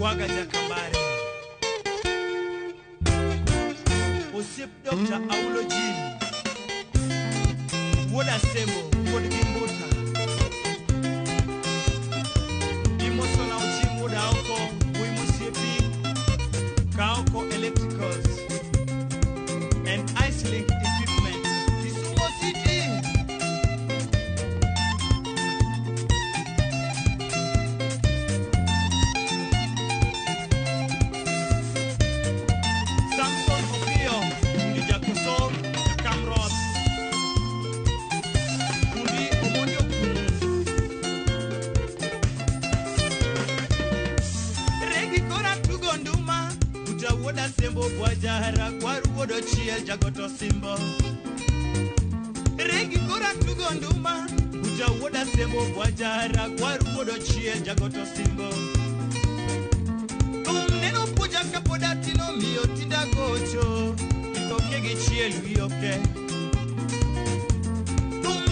Waga Jakambare Osip Dr. Aulo Jim Woda Semo Wod Gimbota Imosona Uchim Woda Oko Wimusiepi Kaoko Electricals and Icelink Equipment Kisumu City Samson Opio Nijakuso Kamrod Kundi Omonyo Regi Kora Tugonduma Uta Woda Sembo Bwajahara Kwaru Wodo Chiel Jagoto Simbo Regi Kora Tugonduma Uta Woda Sembo Bwajahara Kwaru Wodo Chiel Jagoto Simbo Neno puja kapoda tino miyo tinda gocho Ikoke gichiel wiyoke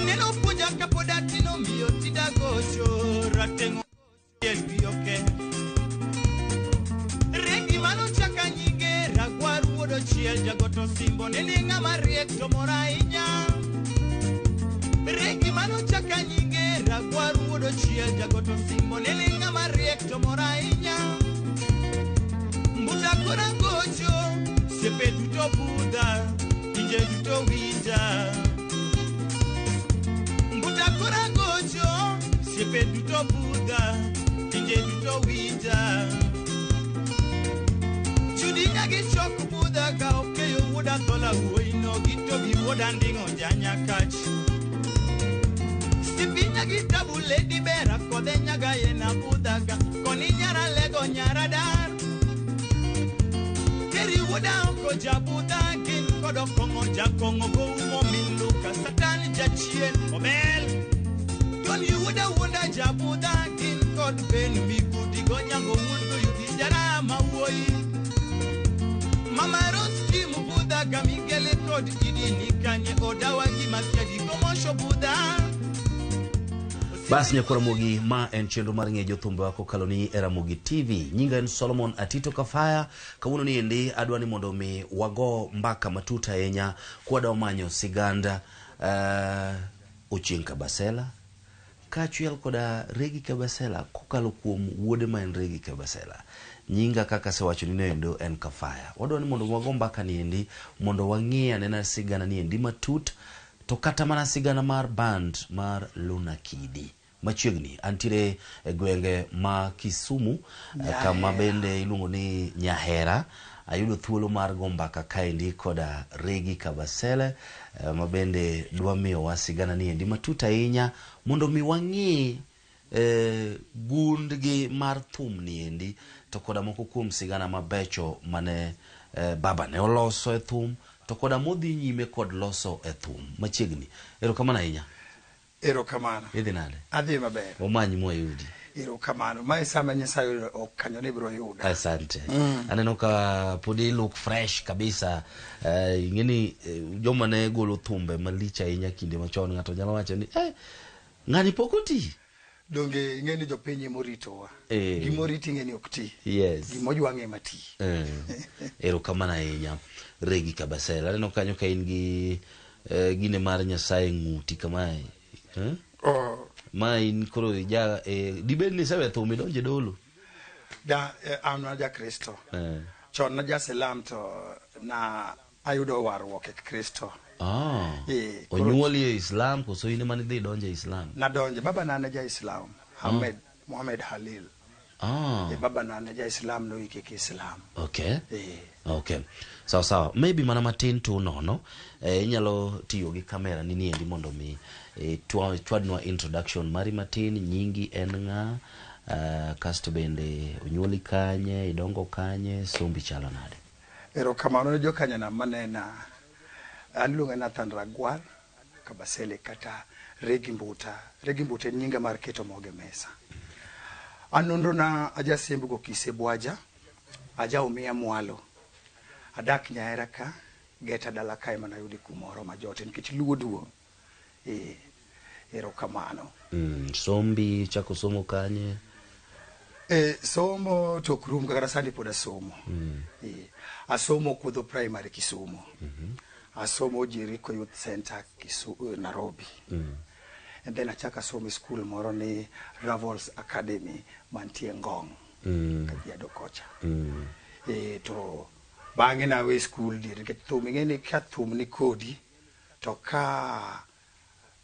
Neno puja kapoda tino miyo tinda gocho Ratengo gichiel wiyoke Regi mano chaka nyinge Ragwaru wodo chiel jagoto simbo Nene nga mariek to mora inya Regi mano chaka nyinge Ragwaru wodo chiel jagoto simbo Nene nga mariek to mora inya Mbuta kura gocho, sepe duto buda, inje duto wita. Mbuta kura gocho, sepe duto buda, inje duto wita. Chudi nyagi choku buda ka okeyo woda tola uoino gito bi woda ndingo janya kachi. Stipi nyagi tabu lady bera kode nyaga yena buda ka koni nyara lego nyara dar. Keri woda onko jabuda kin kodo kongo jakongo go umo miluka satani jachien obel Tony woda jabuda kin kod ben migudi go nyango wundo yugi jara mawoi Mama Roski mubuda gamigele kod idi nikanye odawa gimakiadi gomosho buda Basi nyakura mogi ma en chenro mar ng'eyo thumbe wako kaloni era mogi TV. Nyinga en Solomon Atito Kafaya. Kawuono ni endi adwani mondo mi wago mbaka matuta enya kwa dawa manyo siganda Ochieng Kabasela kachuel koda Regi Kabasela kokalo kuom wuode ma en Regi Kabasela. Nyinga kaka sewacho ni endo en Kafaya. Wadwani mondo wago mbaka ni endi mondo wang'ia nena sigana ni endi matut to kata mana sigana mar band mar Luna Kidi machiegni antire gwenge ma Kisumu kama bende iluongo ni Nyahera ayudo thuolo mar gombaka kaendi koda Regi Kabasele mabende dwa miyo wasigana ni endi matuta ahinya mondo mi wang'i gundgi mar thum ni endi to koda moko kuom sigana mabecho mane baba ne oloso e thum to koda modhi nyime kod loso e thum machiegni. Erokamano ahinya. Erokamano. Idhi nade? Adhi maber. Omanyi mwayudi. Erokamano. Mae sama Nyasaye okanyone biro yuda. Asante. Aneno ka podi look fresh kabisa. Ingeni joma ne golo thumbe malich ahinya kinde machon ng'ato nyalo wacho ni ng'ani pokoti. Donge ingeni jopiny moritowa. Gimoriti ngeni okti. Yes. Gimojwange mati. Erokamano ahinya. Regi Kabasela. Aneno kanyo ka in gi gine mar Nyasaye ng'uti kamae. Ma in koro ja dibed ni sewe thumi donje dolo. Da amna ja Kristo. Chon na ja Selam to na ayudo warruok e Kristo. Onyuoli e Islam koso ine mane dhi donje Islam. Na donje baba na ja Islam. Mohamed Halil. Baba na ja Islam no ike Islam. Okay. Okay. Sawa. Maybe mana matin tu nono. Inyalo tiyo gi kamera nini endi mondo mi twadnwa introduction mari matin nyingi en nga kasto bende onyuoli kanye idongo kanye sombi chalo nade. Erokamano jo kanya na manena aluonga Nathan Ragwar Kabasele kata Regi Mbuta. Regi Mbuta nyinga mar keto moge mesa. Anondo na aja sembugo Kisebwaja aja umia mwalo adak Nyahera ka geta dala kae mana yudi kumoro majote nikech luo duo. Erokamano. Sombi chako somo kanye? Somo to krum kaka sandi poda somo. Asomo kudho primary Kisumu. Asomo Jericho Youth Center Nairobi. And then achaka somo school moro ni Ravels Academy mantie Ngong. Kajiado kocha. To bange na we school dir ke thum ngeni ka thum ni kodi to ka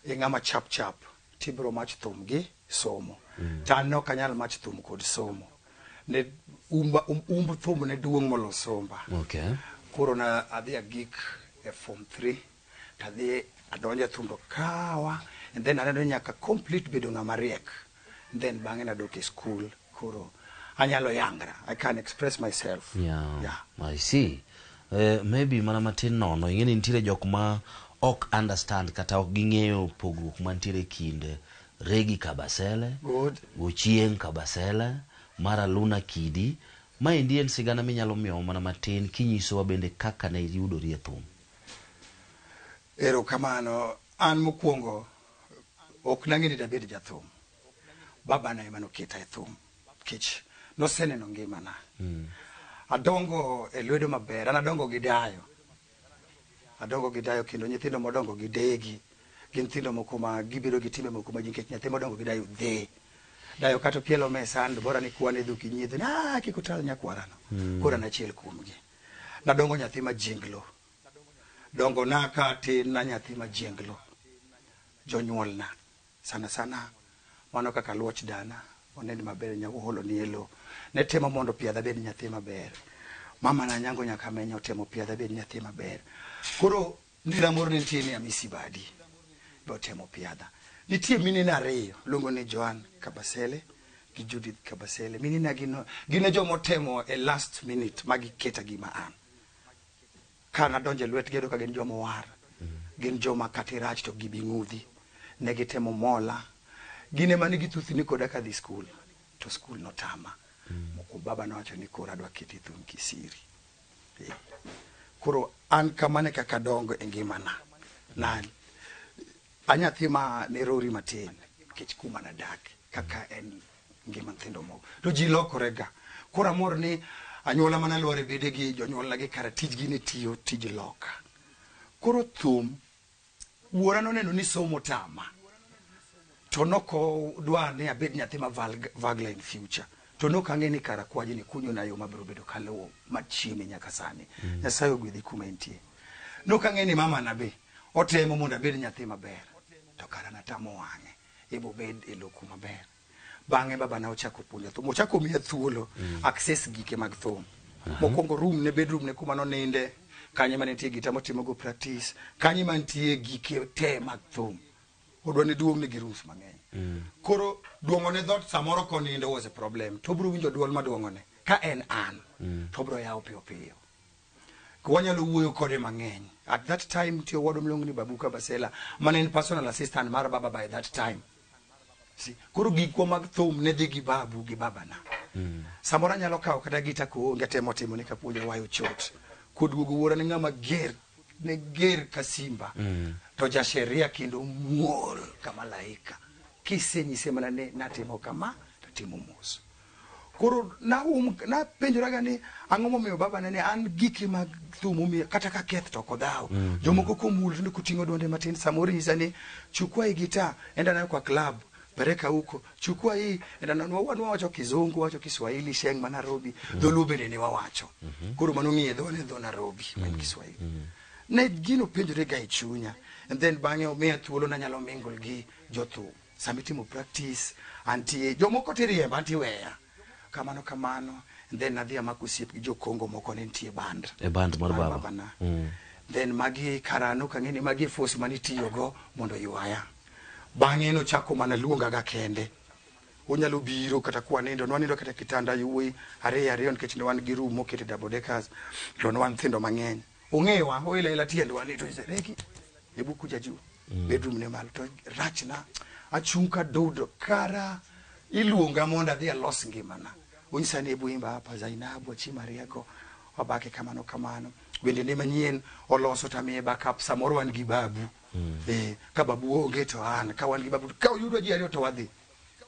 ingama chap tibro mach thum gi somo. Tano kanyal mach thum kod somo. Ne umba thum ne duong molo somba. Okay. Corona adhi a geek form 3 tadhi adonja thundo kawa and then anado nyaka complete bedo ngama riek. Then bange na doke school koro anyalo yangra. I can express myself. Yeah. I see. Maybe mana matin nono ingeni nitire jok ma ok understand kata ok ging'eyo pogruok mantiere kinde Regi Kabasele, Gochieng Kabasele, Mara Luna Kidi, ma indien sigana minyalo miyo mana matin kinyiso wa bende kaka ne yudori e thum. Ero kamano an mokwongo ok nang'eni dabed jathum. Baba na emano kita e thum. Kich no seneno ngimana. Adongo e lwedo maber, an adongo gi dayo. Adongo gi dayo kendo nyithindo modongo gi degi. Gin nyithindo moko ma gibiro gi timbe moko ma jinkech nyathi modongo gi dayo dhe. Dayo kato pielo mesa and bora ni kwane dhuki nyidhi na kikutal nyakwarano. Kora na chiel kuomgi. Nadongo nyathi ma jinglo. Dongo na ka tin na nyathi ma jinglo. Jonyuol na. Sana mano kaka luoch dana. Onendi maber nyago holo ni elo. Ne temo mondo piadha bed nyathi maber. Mama na nyango nyaka menyo temo piadha bed nyathi maber. Koro nira moro nitie ni Amisi Badi. Bo temo piadha. Nitie mini na ariyo luongo ni Joan Kabasele gi Judith Kabasele. Mini na gino jomo temo e last minute magi keta gima an. Kana donje lwet gedo ka gin jomo war. Gin joma katirach to gibi ngudhi. Ne gitemo mola. Gine mani githuthi ni koda ka dhi school. To school no tama. Moko baba na wacho ni kora dwa kiti thum kisiri. Koro an kamane kaka dongo e ngimana. Nani? Anyathi ma nerori matin. Kech kuma na dak. Kaka en ngima nthindo mo. To ji lokorega. Kora mor ni anyuola mana luore bede gi jonyuol na gi kara tijgi ne tiyo tij loka. Koro thum wuora no neno ni somo tama. To noko dwa ne abed nyathi ma vagla in future. To noka ng'eni kara kwaji ni kunyo na yo mabiro bedo kalo machiemi nyaka sani. Nyasaye ogwedhi kuma entie. Noka ng'eni mama na be otemo mondo abed nyathi maber. To kara natamo wang'e. Ebo bed e loku maber. Bang'e baba na ochako puonja thum. Ochako miya thuolo access gike mag thum. Mokwongo room ne bedroom ne kuma no ninde. Kanye manitie gita motimo go practice. Kanye manitie gike te mag thum. Odwa ni duong' ni gi rooms mang'eny. Koro duongo ne dhot samoro konindo was a problem. To bro winjo duol maduongo ne. Ka en an. To bro yawo piyo. Kwanyalo wuoyo kode mang'eny. At that time tiyo wado mlongo ni Babu Kabasele. Man en personal assistant mar baba by that time. See, koro gikwa mag thum ne dhi gi babu gi baba na. Samora nyalo kawo kata gita ko ngatemo timo ni kapuonja wayo chot. Koduogo wuora ni ng'ama ger kasimba. To ja sheria kendo muol kama malaika. Kisenyise mana ne natimo kama to timo mos. Koro na penjora gani ang'o momiyo baba ne an giki mag thum mi kata ka keth to kodhaw. Jomoko komul ni kuting'o donde matin samori nyisa ni chukua hii gita enda nayo kwa club. Bereka huko chukua hii enda na wacho kizungu wacho Kiswahili sheng ma Nairobi dholuo ne wawacho. Koro mano ng'iye dho Nairobi man Kiswahili. Ne gino penjore ga chunya and then bang'e omiya thuolo na nyalo mingle gi jothum. Samitimo practice antie jomoko tiriemba anti weya. Kamano and then nadhi amako osiep gi jokongo moko ne nitie band. E band mar baba. Then magi karano kang'eni magi force manitiyo go mondo ywaya. Bang'e no chako mana luonga ga kende. Onyalo biro kata kwa nindo nwanindo kata kitanda yuwi ariyo nikech ne wan gi room mokete double deckers. To ne wan thindo mang'eny. Ong'ewa oila tiendo wani to Regi. Ebu kuja juu. Bedroom ne malo to rachna achunka dodo kara iluonga monda dhi los ngimana. Unyisa ne ebu imba hapa Zainabu Achimariego wabake kamano. Bende ne manyien oloso tamie backup samoro wan gi babu. Ka babu onge to an ka wan gi babu ka uyudo ji ariyo to wadhi.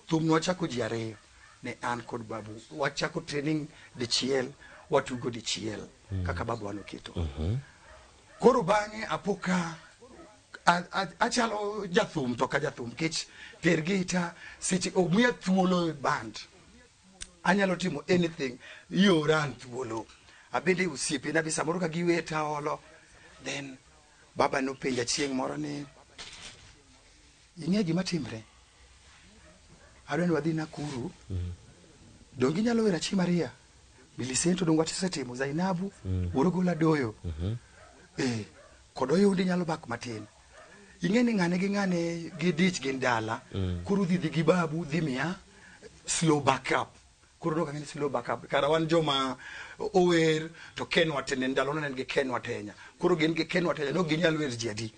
Thum no chako ji ariyo. ne an kod babu wachako training dichiel watugo dichiel kaka babu anoketo koro bang'e apoka achalo jathum to ka jathum kech per gita seche omiya thuolo band anyalo timo anything yoran thuolo abende usiepe na bisa moro ka giweta olo then baba no penja chieng moro ni ing'e gima timre adwani wadhi Nakuru dongi nyalo wera chi Maria Milicento dong watisetimo Zainabu Urogola doyo kodoyo ndi nyalo bak matin ing'e ni ng'ane gi dich gin dala kuru dhi gi babu dhi miya slow backup kuru no kang'e slow backup kara wan joma ower to Kenwa tenen ndalo no nen gi Kenwa Tenya kuru gin gi Kenwa Tenya no ginyalo wer jadi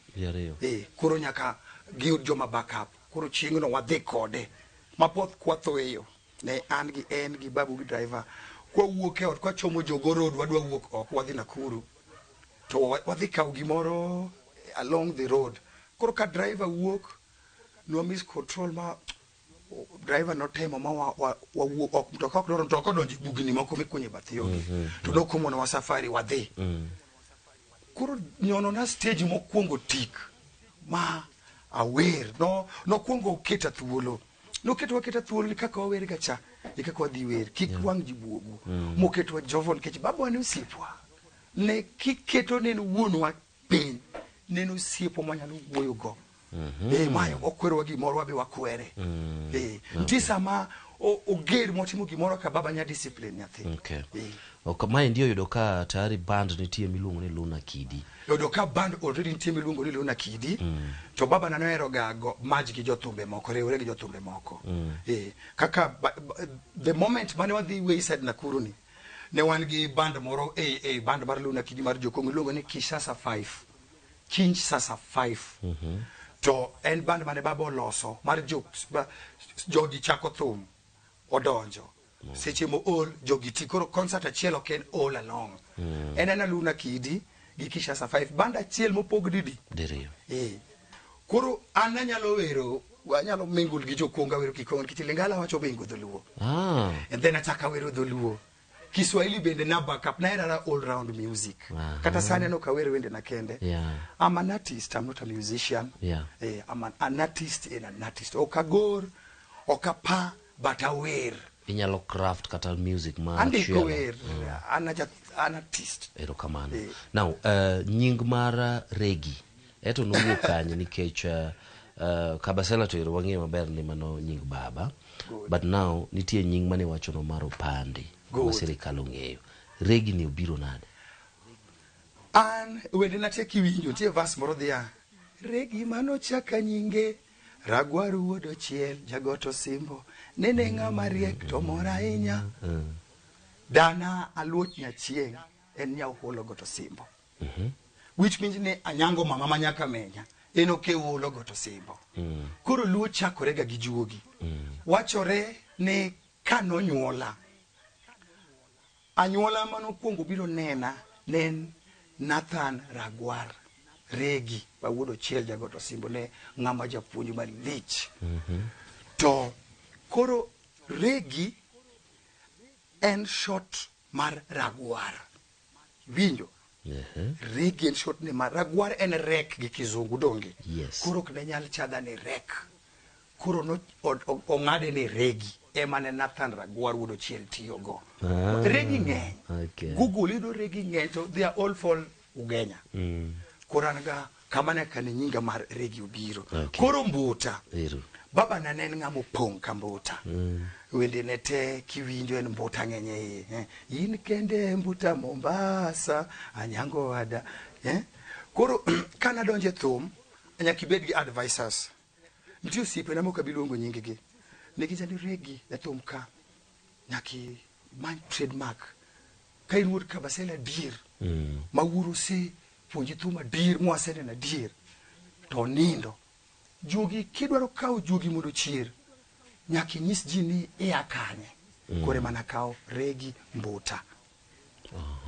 kuru nyaka gi joma backup kuru chieng no wadhi kode mapoth kwatho eyo ne an gi en gi babu gi driver kwa wuok e ot kwa chomo Jogo Road wadwa wuok ok wadhi Nakuru to wadhi kaw gimoro along the road koro ka driver wuok no miss control ma driver no temo ma wuok ok mtoka ok doro to kodonji bugni moko mikunye bathiyo to nokomo na safari wadhi koro nyono na stage mokwongo tik ma aware no kwongo keta thuolo no keta thuolo kaka wawer gacha kaka wadhi wer kik wang jibuogu moketo jovon kech babo ne usipwa ne kiketo ne wuonwa piny ne usiepo manyalo wuoyo go mayo okwero gimoro wabe wakwere ntisa ma oger motimo gimoro ka baba nya discipline nyathi Kamae ndio yudo ka tayari band nitie miluongo ni Luna Kidi. Yudo ka band already nitie miluongo ni Luna Kidi. To baba nanoero ga Maj gi jothumbe moko, riwre gi jothumbe moko. Kaka the moment mane wadhi Wayside Nakuru ni ne wan gi band moro band mar Luna Kidi mar jokongo miluongo ni Kinshasa 5. Kinshasa 5. To en band mane baba oloso mar jogi chako thum odonjo. Seche mo all jogi tikoro concert achiel oken all along en Luna Kidi gi Kinshasa 5 banda achiel mopog didi koro an anyalo wero anyalo mingul gi jokonga wero kikon kitilingala wacho bengo dholuo and then ataka wero dholuo Kiswahili bende na backup na era all round music kata sana no kawero wende na kende I'm an artist, I'm not a musician I'm an artist and an artist okagor okapa but aware inyalo craft kata music ma andiko an artist kamano now nying mar Regi eto nowuok kanye nikech Kabasela to wangie maber ni mano nying baba but now nitie nying mane wacho no mar Opande ma sirikal ong'eyo Regi ni obiro nade an wende na teki winjo tie verse moro dhia Regi mano chaka nyinge Ragwaru wodo chiel jagoto simbo nene ng'ama riek to mora ahinya dana aluoch nyachieng en nyauholo goto simbo which means ne anyango mama manyaka menya eno ke ulo goto simbo koro luo chakore ga gi juogi wachore ne kanonyuola anyuola manokwongo biro nena nen Nathan Ragwar Regi bawuodo chiel jagoto simbo ne ng'ama japuonj malich to koro Regi en short mar Ragwar winjo Regi en short ne mar Ragwar en rek gi kizungu donge koro kne nyal chadha ne rek koro no ong'ade ne Regi emane Nathan Ragwar wuodo chiel tiyogo Regi ng'eny Google ido Regi ng'eny to they are all for Ugenya koranga kamane kane nyinga mar Regi obiro koro Mbuta baba nanen ng'amo pong ka Mbuta wende ne te kiwinjo en Mbuta ng'enye in kende Mbuta Mombasa anyango wada koro kana donje thum nyaka ibed gi advisors nitie osiepe na moko bilongo nyinggi nikijani Regi ya thum ka nyaki man trademark kai ruot Kabasela dir mawuro se puonji thuma dir mwasene na dir to nindo jogi kidwaro kawo jogi mondo chier nyaki nyis ji ni akanye kore mana kawo Regi Mbuta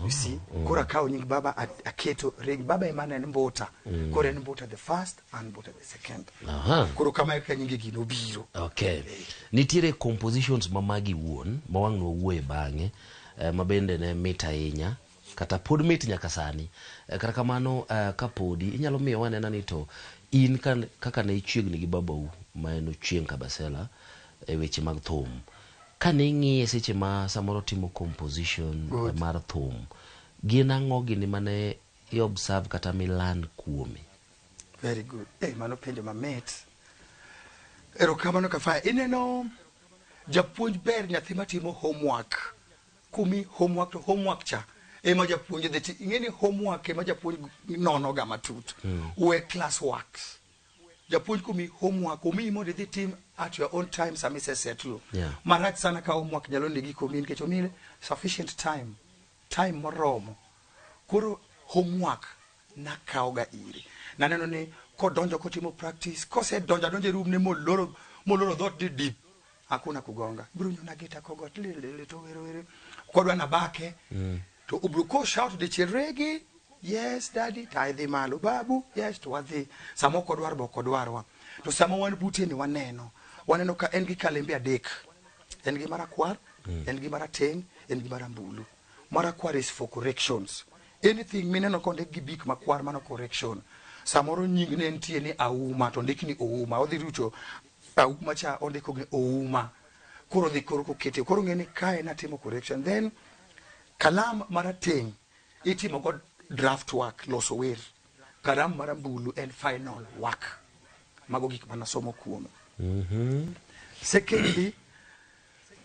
You see, kora kao nying baba aketo regi baba emana en mbuta. Kora en mbuta the first and mbuta the second. Koro kama eka nyingi gino biro. Okay. Nitiere compositions mamagi wuon, mawang no wuoye bange, mabende ne mita inya, kata pod mit nyaka sani. Kata kamano kapodi, inyalo miyo wanena nito, in kaka ne ichiegni gi babau, maeno Chieng Kabasela, weche mag thum. Kane ng'iye seche ma samoro timo composition mar thum, gin ang'o gini mane I observe kata milan kuome? Very good. Mano penjo mamit. Erokamano Kafaya. Ineno japuonj ber nyathi matimo homework. Kumi homework cha. Ema japuonj dheti. Ingeni homework ema japuonj nono ga matut. We class works. Japuonj kumi homework umi mo the team at your own time samise settle. Marat sana ka homework nyalo ndigi kumi nikech omile sufficient time moromo. Koro homework na kaoga iri. Na neno ni kodonjo kotimo practice, kose donja room ne moloro dot deep. Hakuna kugonga. Bro nyona gita kogot lele to were. Kodwa na bake. To ubruko shout the chiregi. Yes, daddy, tithe malo babu. Yes, to wadhi. Samo kodwarwa. To samo wan buti ni waneno. Waneno ka engi kalembe adek. Engi marakwar, engi marateng, engi marambulu. Marakwar is for corrections. Anything mineno konde gibik makwar mano correction. Samoro nying ne ntie ni auma to ndiki ni ouma. Odhi rucho auma cha ondiko ni ouma. Koro dhi koro kete. Koro ngeni kae na timo correction. Then kalam marateng itimo god draft work loso wer. Karam marambulu and final work. Mago gik manasomo kuome. Secondly,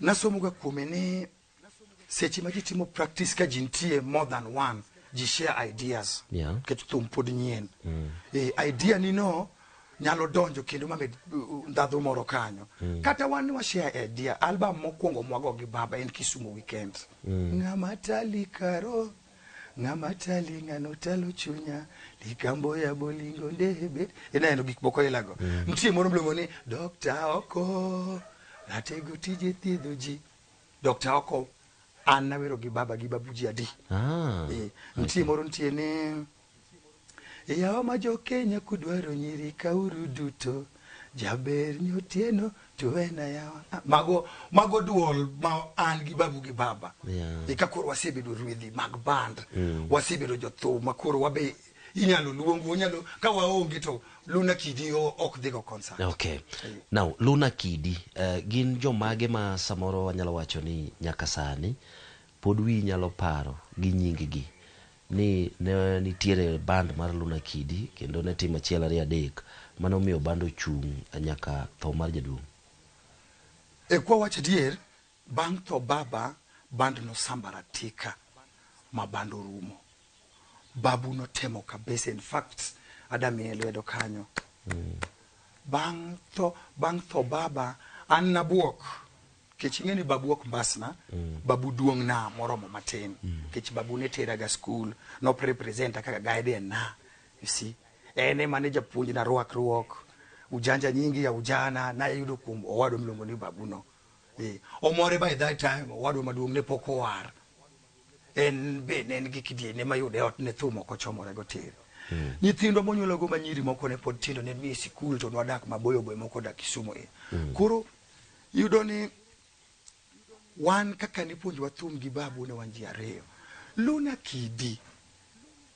nasomo ga kuome ni sechi majitimo practice ka jintie more than one. Ji share ideas. Ketutum pod nyien. Idea ni no nyalo donjo kendo mame ndadho moro kanyo. Kata wan wa share idea. Album mokwongo mwago gi baba en Kisumu weekend. Ngamatali karo. Ngamatali nganotalo chunya. Likambo ya bolingo ndebe. Ena eno gikboko ilago. Mtie moro mlongo ni Dr. Oko. Natego tije thiedho. Dr. Oko. Anna wero gi baba gi babuji adi. Ntie moro ntie ni yawa majo Kenya kudwaro nyiri kauru duto. Jaber nyotieno tuwena yawa. Mago duol ma an gi babu gi baba. Ikakoro wasebedo ruedhi mag band. Wasebedo jotho makoro wabe inyalo luongo nyalo ka waonge to Luna Kidi ok dhigo concert. Okay. Now Luna Kidi gin jomage ma samoro wanyalo wacho ni nyaka sani pod wi nyalo paro gi nying gi ni ne nitiere band mar Luna Kidi kendo ne timo achiel ari adek mano miyo bando chung nyaka tho mar jaduong'. Kwa wacho dier bang' tho baba band no sambaratika ma bando rumo. Babu no temo kabisa, in fact adami elwedo kanyo. Bang' tho baba an nabuok kechingeni babu ok mbasna. Babu duong na moromo matin. Kech babu ne teraga school no representa kaka guide na. You see, ene manager puonj na ruok ujanja nyingi ya ujana na yudo kum owado mlongo ni babu no. Omore by that time owado maduong ne poko war. En be nen gikidie ne mayude ot ne thumo ko chomore go tir. Nyithindo monyuolo go manyiri moko ne pod tindo ne mi sikul to nwadak maboyo moko dak Kisumu. Koro yudo ni wan kaka ni puonj wa thum gi babu ne wanji ariyo. Luna Kidi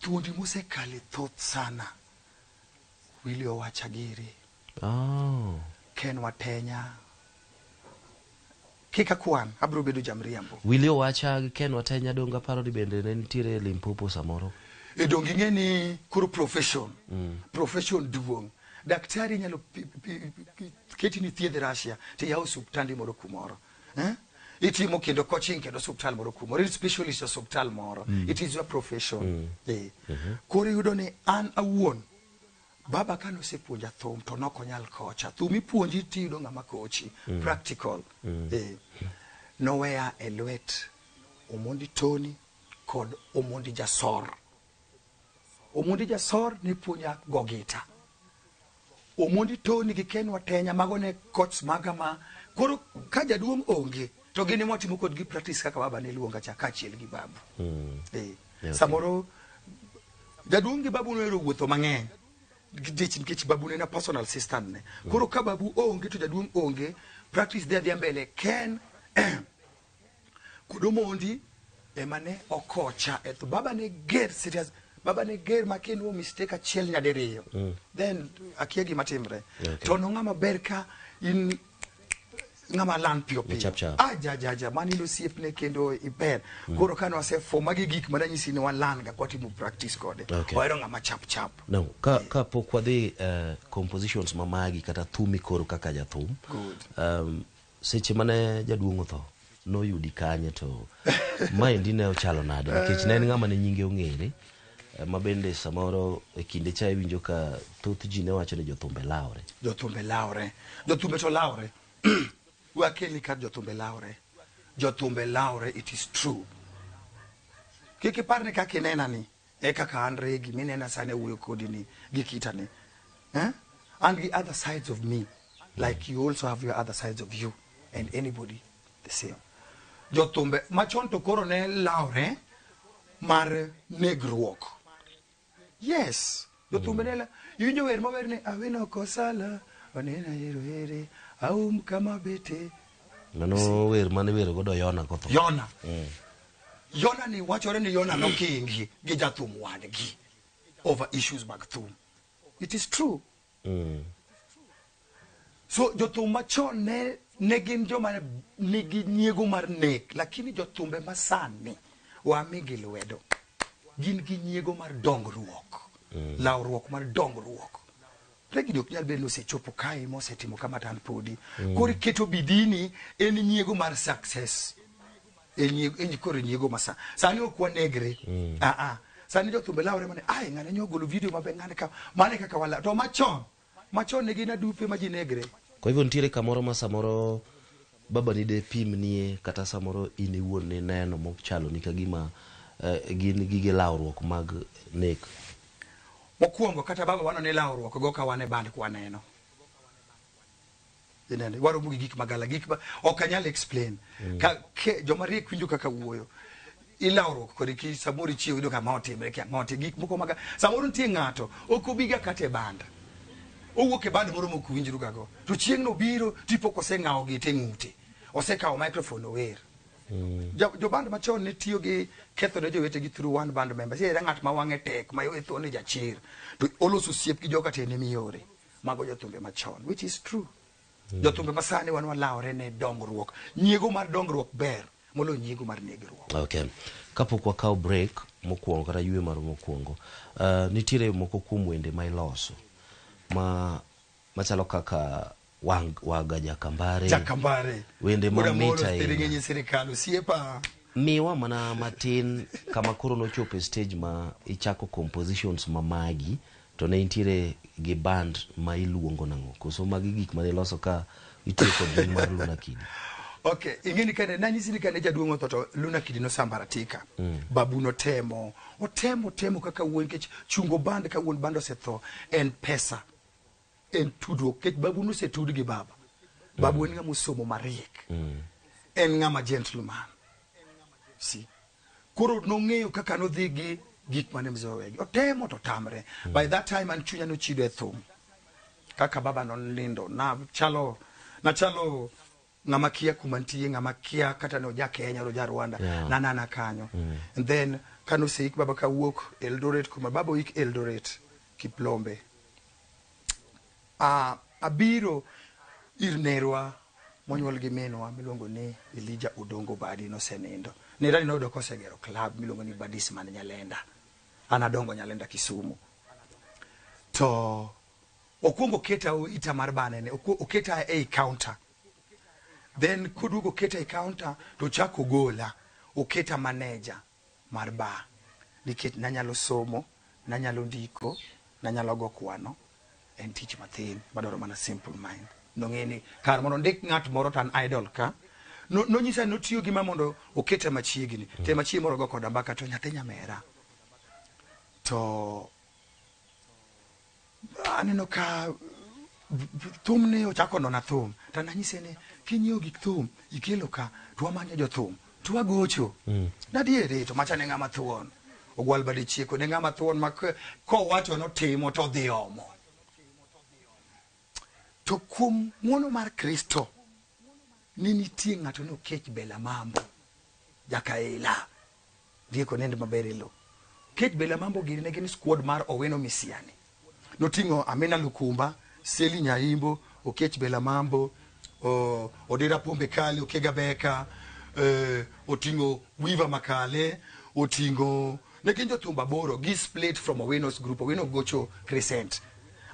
tuondi musekali thoth sana. Willie Owachagiri. Ken Watenya. Kika kwan abro bedo jamriambo. Willie Owacha Ken Watenya donga paro di bende ne nitire Limpopo samoro. Dongi ngeni kuro profession. Profession duong. Daktari nyalo keti ni thiedh Russia ti yaw subtandi moro kumoro. Itimo kendo coaching kendo subtal moro kumoro. Specialist subtal moro. It is your profession. Koro yudo ni an awuon baba kano sepuonja thum to noko nyal kocha. Thum ipuonji tiyudo ng'ama kochi. Practical. Nowhere elwet Omondi Tony kod Omondi Jasor. Omondi Jasor ni puonja gogita. Omondi Tony gi Ken Watenya mago ne coach magama. Koro ka jaduong onge to gini motimo kod gi practice kaka baba ne luonga cha kachiel gi babu Okay. samoro jaduong' gi babu noero wuotho mang'eny nikech babu ne na personal assistant ne koro ka babu onge to jaduong' onge practice dhia mbele ken kudomondi emane okocha eto baba ne ger serious baba ne ger maken wo mistake achiel nyadiriyo then akia gima timre to no ng'ama ber ka in ng'ama lan pio jaja mani no siepne kendo iber koro kano asefo magi gik mananyisi ni walan ga kwatimo practice kode oero ng'ama chap no ka pok wadhi compositions mamagi kata thumi koro kaka jathum seche mane jaduong' otho no yudi kanye to maendi ne ochalo nade nikech ne en ng'ama ne nyinge ong'ere mabende samoro e kinde cha iwinjo ka thoth ji ne wacho ni jothumbe laure to laure wakeli kar jothumbe laure it is true kiki parne kaka inena ni e kaka an regi minena sane wuyo kodi ni gikita ni and the other sides of me like you also have your other sides of you and anybody the same jothumbe machon to koro ne laure mar negruok yes jothumbe ne yinjo wer maber ne awino kosala onena yero kama bete mano wer mane wer godo Yona kotho Yona ni wachore ni Yona no kingi gi jathum wadgi over issues mag thum it is true so jothum machon ne gin joma nigi nyiego mar nek lakini jothumbe masani wamigi lwedo gin gi nyiego mar dongruok lawruok mar dongruok regi dok nyal bedo sechopo kai mosetimo kama tan podi kori keto bidini en nyiego mar success en kori nyiego masa sani okwa negre sani jothumbe laure mane ngane nyogolo video mabe ngane ka mane kaka wala to machon ne gina dupe maji negre kwa hivyo ntiere kamoro ma samoro baba ni de pim nie kata samoro ini wuon ni neno mochalo ni kagima gin gige lawruok mag nek mokuongo kata baba wana ne lawruok go ka wane band kwa neno inene waro mugi gik magala gik okanyal explain ka joma riek winjo kaka wuoyo ilawruok kod ki samori chiwo do kama otimre ka ng'ote gik moko maga samoro ntie ng'ato okobiga kate band owuok e band moro moko winjru gago to chieng' no biro tipo kose ng'awo gi te ng'ute osekawo microphone ower jo band machon ne tiyo gi ketho ne jowete gi through one band member era ng'at ma wang'e tek ma yetho ne jachir to oloso siep gi joka tene miyore mago jothumbe machon which is true jothumbe masani wan walawre ne dongruok nyiego mar dongruok ber molo nyiego mar negruok okay kapok wakaw break mokuongo kata yue mar mokuongo nitiere moko kuom wende ma iloso machalo kaka waga jakambare wende mamita nyenye serikali siepa miwa mana matin kama koro nochopo stage ma ichako compositions mamagi to ne intiere gi band ma iluongo nango koso magi gik ma iloso ka itiyo kod mar Luna Kidi okay ingeni kane nanyisi ni kane jaduong' otho to Luna Kidi no sambaratika babu no temo kaka wuon kech chungo band ka wuon band osetho en pesa en tudo kech babu no setud gi babu en ng'ama somo mariek en ng'ama gentleman si koro nong'eyo kaka nodhi gi gik mane mzowegi otemo to tamre by that time an chunya no chido e thum kaka baba non lindo na chalo ng'ama kia kumantie ng'ama kia kata no ja Kenya ro ja Rwanda nana kanyo and then kano seik baba ka wuok Eldoret kuma baba wik Eldoret Kiplombe abiro ir nerwa monyuol gi minwa miluongo ni Elijah Odongo Badi no senindo nirani no do kosegero club miluongo ni Badis man Nyalenda anadongo Nyalenda Kisumu to okungo keta ita mar bane ne oketa e counter then kudugo keta e counter to chako gola oketa manager mar ba nikech nanyalo somo nanyalo ndiko nanyalo go kwano en tich mathin madoro mana simple mind nong'eni kar mondo ndik ng'at moro tan idol ka no nyisa no tiyo gi mondo okete machiegni te machiegni moro go koda mbaka to nyathi nyamera to aneno ka thum ne ochako nona thum to nanyise ni kinyiewo gik thum ikelo ka to wamanyo jo thum to wagocho nadiere to macha ne ng'ama thuon ogwal badi chieko ne ng'ama thuon ma kowacho notimo to dhi omo to kuom ng'wono mar Kristo ni nitie ng'ato nokech Bella Mambo jakaila dieko nende maber ilo kech Bella Mambo giri ne gin squad mar Owino Misiani noting'o Amina Lukumba Seli Nyaimbo okech Bella Mambo Odira Pombe Kali Okega Beka oting'o Wiva Makale oting'o ne gin jothumba boro gi split from Owino's group Owino gocho Crescent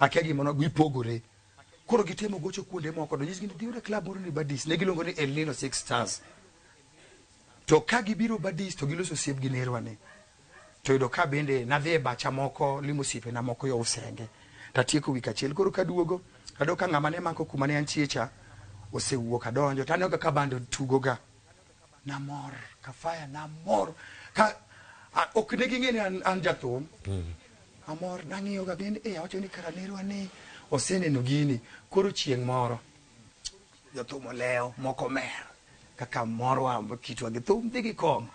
akegi mono gipogore koro gitemo gocho kuonde moko do nyisgi diure club moro ni Badis ne giluongo ni El Nino Six Stars to ka gibiro Badis to giloso siep gi nerwane to yudo ka bende nadhi bacha moko limosipe na moko yo usenge tatieko wik achiel koro kaduogo kado ka ng'ama ne mako kuma ne antie cha osewuok adonjo tane ka bando tugoga namor Kafaya namor ka ok ne ging'e ni an jathum amor nang'iyo ga bende awacho ni karanerwane oseneno gini koro chieng' moro jathum oleo moko mer kaka morwa kitwa gi thum dhi gi kong'o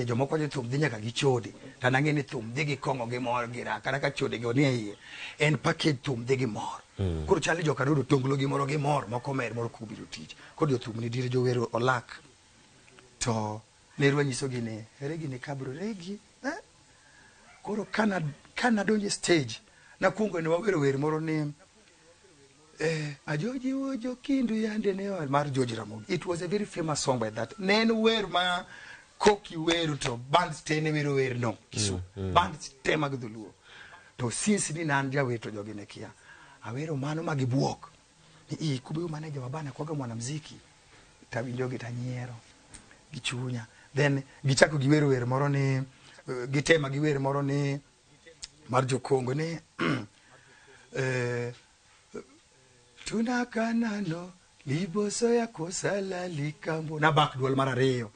jomoko jo thum dhi nyaka gi chode to nang'e ni thum dhi gi kong'o gi mor gi kata ka chode go nie iye en package thum dhi gi mor koro chali joka dodo tonglo gi moro gi mor moko mer moro kubiro tich koro thum ni dire jo wero olak to nerwa nyiso gi ne regi ne kabro regi koro kana donje stage na kungo ne wawero wer moro ni ajoji wojo kindu yande ne mar George Ramogi. It was a very famous song by that nen wer ma koki weru to band stene wero wer no kisu band tema gduluo to since ni nan ja weto jogi ne kia awero mano magibuok ni kubeyo manager wabana kwaga mwanamuziki tabinjo gitanyiero gichunya then gichako giwero wer moro ni gitema giwer moro ni mar Jokongo ni tunakanano liboso ya kosala likambo na back dual mara reyo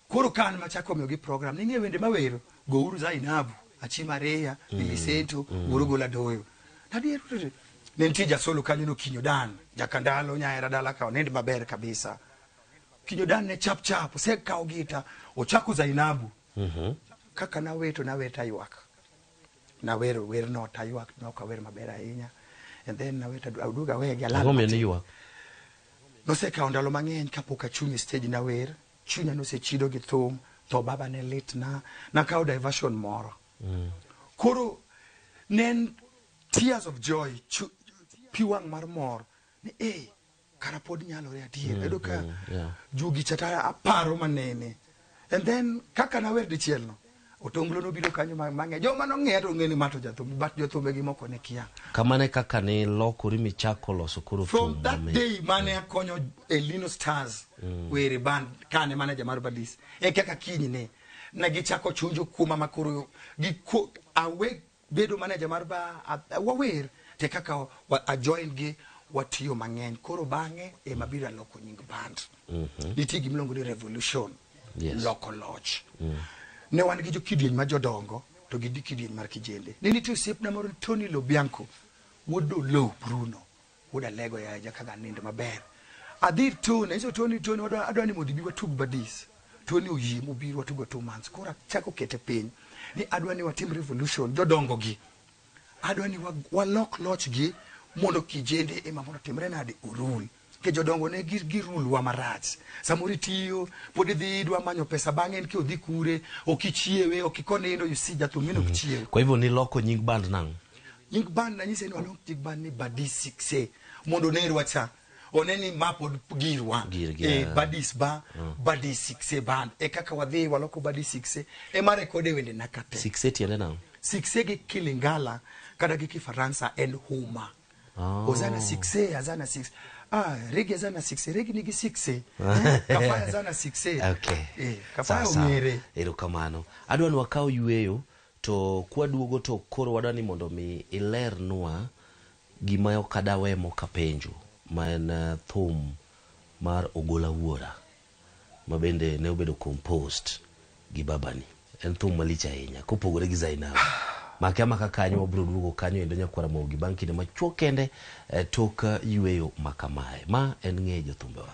koro kan machako miyo gi program ninge wende mawero gouru Zainabu Achimareya Miliseto Murugola Doyo nadiero ne ntija solo kanyo no Kinyo Dan jakandalo nyaera dala ka onende maber kabisa Kinyo Dan ne chap chap seka ogita ochako Zainabu kaka na weto na weta ywak na wero wer no taywak no ka wer maber ahinya and then na weta aduga wege alala no seka ondalo mang'eny kapok achungi stage na wer chunya no se chido gi thum to baba ne lit na kao diversion moro koro nen tears of joy piwang mar mor ni karapod nyalo re adier edo ka jugi chata aparo manene and then kaka na wer dichiel no otonglo no bilo kanyo mang'e joma no ng'eto ng'eni mato jathum bat jothumbe gi moko ne kia kamane kaka ne lokori michako loso koro from that day mane akonyo El Nino Stars were band kane manager mar Badis kaka kinyi ne na gichako chunjo kuma makoro gi awe bedo manager mar wawer te kaka a join gi watiyo mang'eny koro bang'e mabira loko nying band niti gimlongo ni Revolution loko loch ne wan gi jokidieny ma jodongo to gi dikidieny mar kijende ne nitie osiepna moro Tony Lobianco wodo low Bruno woda lego ya jakaga nindo maber adhir Tony iso Tony adwani mondo bi watug Badis Tony oyi mobiro watugo 2 months kora chako kete piny ni adwani watim Revolution jodongo gi adwani walok loch gi mondo kijende mondo timre nade urul ke jodongo ne girul wa marach samuri tiyo podi dhi dwa manyo pesa bang'en ki odhi kure okichiewe okikonindo yusi jathumino kichiewe kwa hivyo ni loko nying band nang nying band na nyise ni walok nying band ni Badis 6 mondo nerwa cha oneni mapod girwa Badis ba Badis 6 band kaka wadhi waloko Badis 6 ma rekode wende nakate 6 tiende nang 6 gi Kilingala kada gi Kifaransa en huma ozana 6 azana 6 regi azana 6 regi nigi 6 Kafaya azana 6 okay Kafaya umere erokamano adwani wakao yueyo to kwaduogo to koro wadani mondo mi ilernwa gima okadawemo kapenjo maen thum mar Ogola Wuora mabende ne obedo composed gi babani en thum malich ahinya kopogore gi Zainabu Makema kakanyo wabro dugo kanyo endo nyakwara Mogi bang' kinde machuok kende tok yweyo makamae. Ma en ng'e jothumbewa.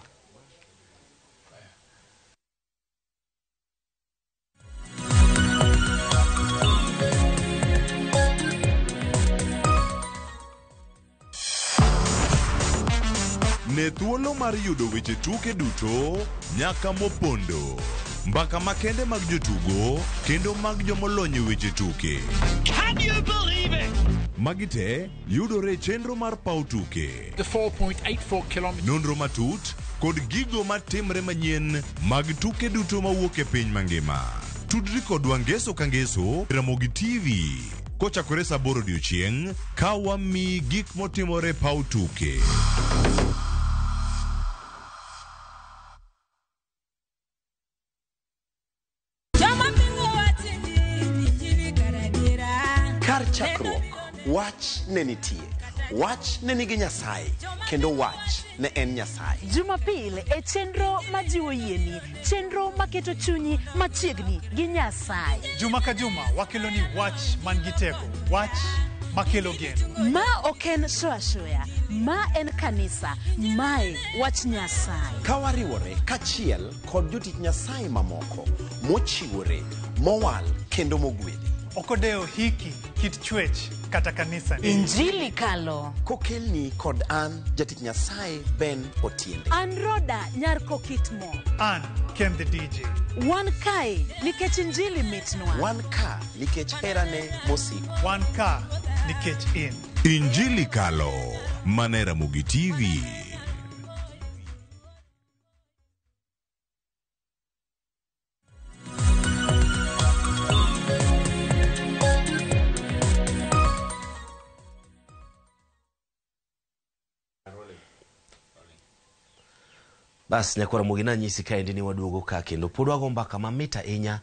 Ne thuolo mar yudo weche tuke duto nyaka mopondo. Mbaka makende mag jotugo kendo mag jomolony weche tuke. Can you believe it? Magite yudore chenro mar paw tuke. The 4.84 kilometers. Nonro matut kod gigo matimre manyien mag tuke duto mawuok e piny mangima. Tudri kodwa ngeso ka ngeso Ramogi TV. Kochakore saa 8 odiechieng' ka wami gik motimore paw tuke. Kar chakruok, wach ne nitie. Wach ne nigi Nyasaye, kendo wach ne en Nyasaye. Jumapil e chenro majiwo yieni, chenro maketo chunyi machiegni gi Nyasaye. Juma ka juma wakeloni wach man gi teko, wach makelo geno. Ma oken shoya, ma en kanisa, mae wach Nyasaye. Ka wariwore kachiel kod jotich Nyasaye mamoko mochiwore, mowal kendo mogwedhi. Okodeo hiki kit chwech kata kanisa ni. Injili kalo. Kokelni kod an jatich Nyasaye Ben Otiende. An Roda Nyarko Kitmo. An Ken the DJ. Wan kai nikech injili mitnwa. Wan ka nikech herane mosiko. Wan ka nikech in. Injili kalo mana Ramogi TV. Bas nyakwara Mogi nanyisi kaendi ni waduogo ka kendo pod wago mbaka mamit ahinya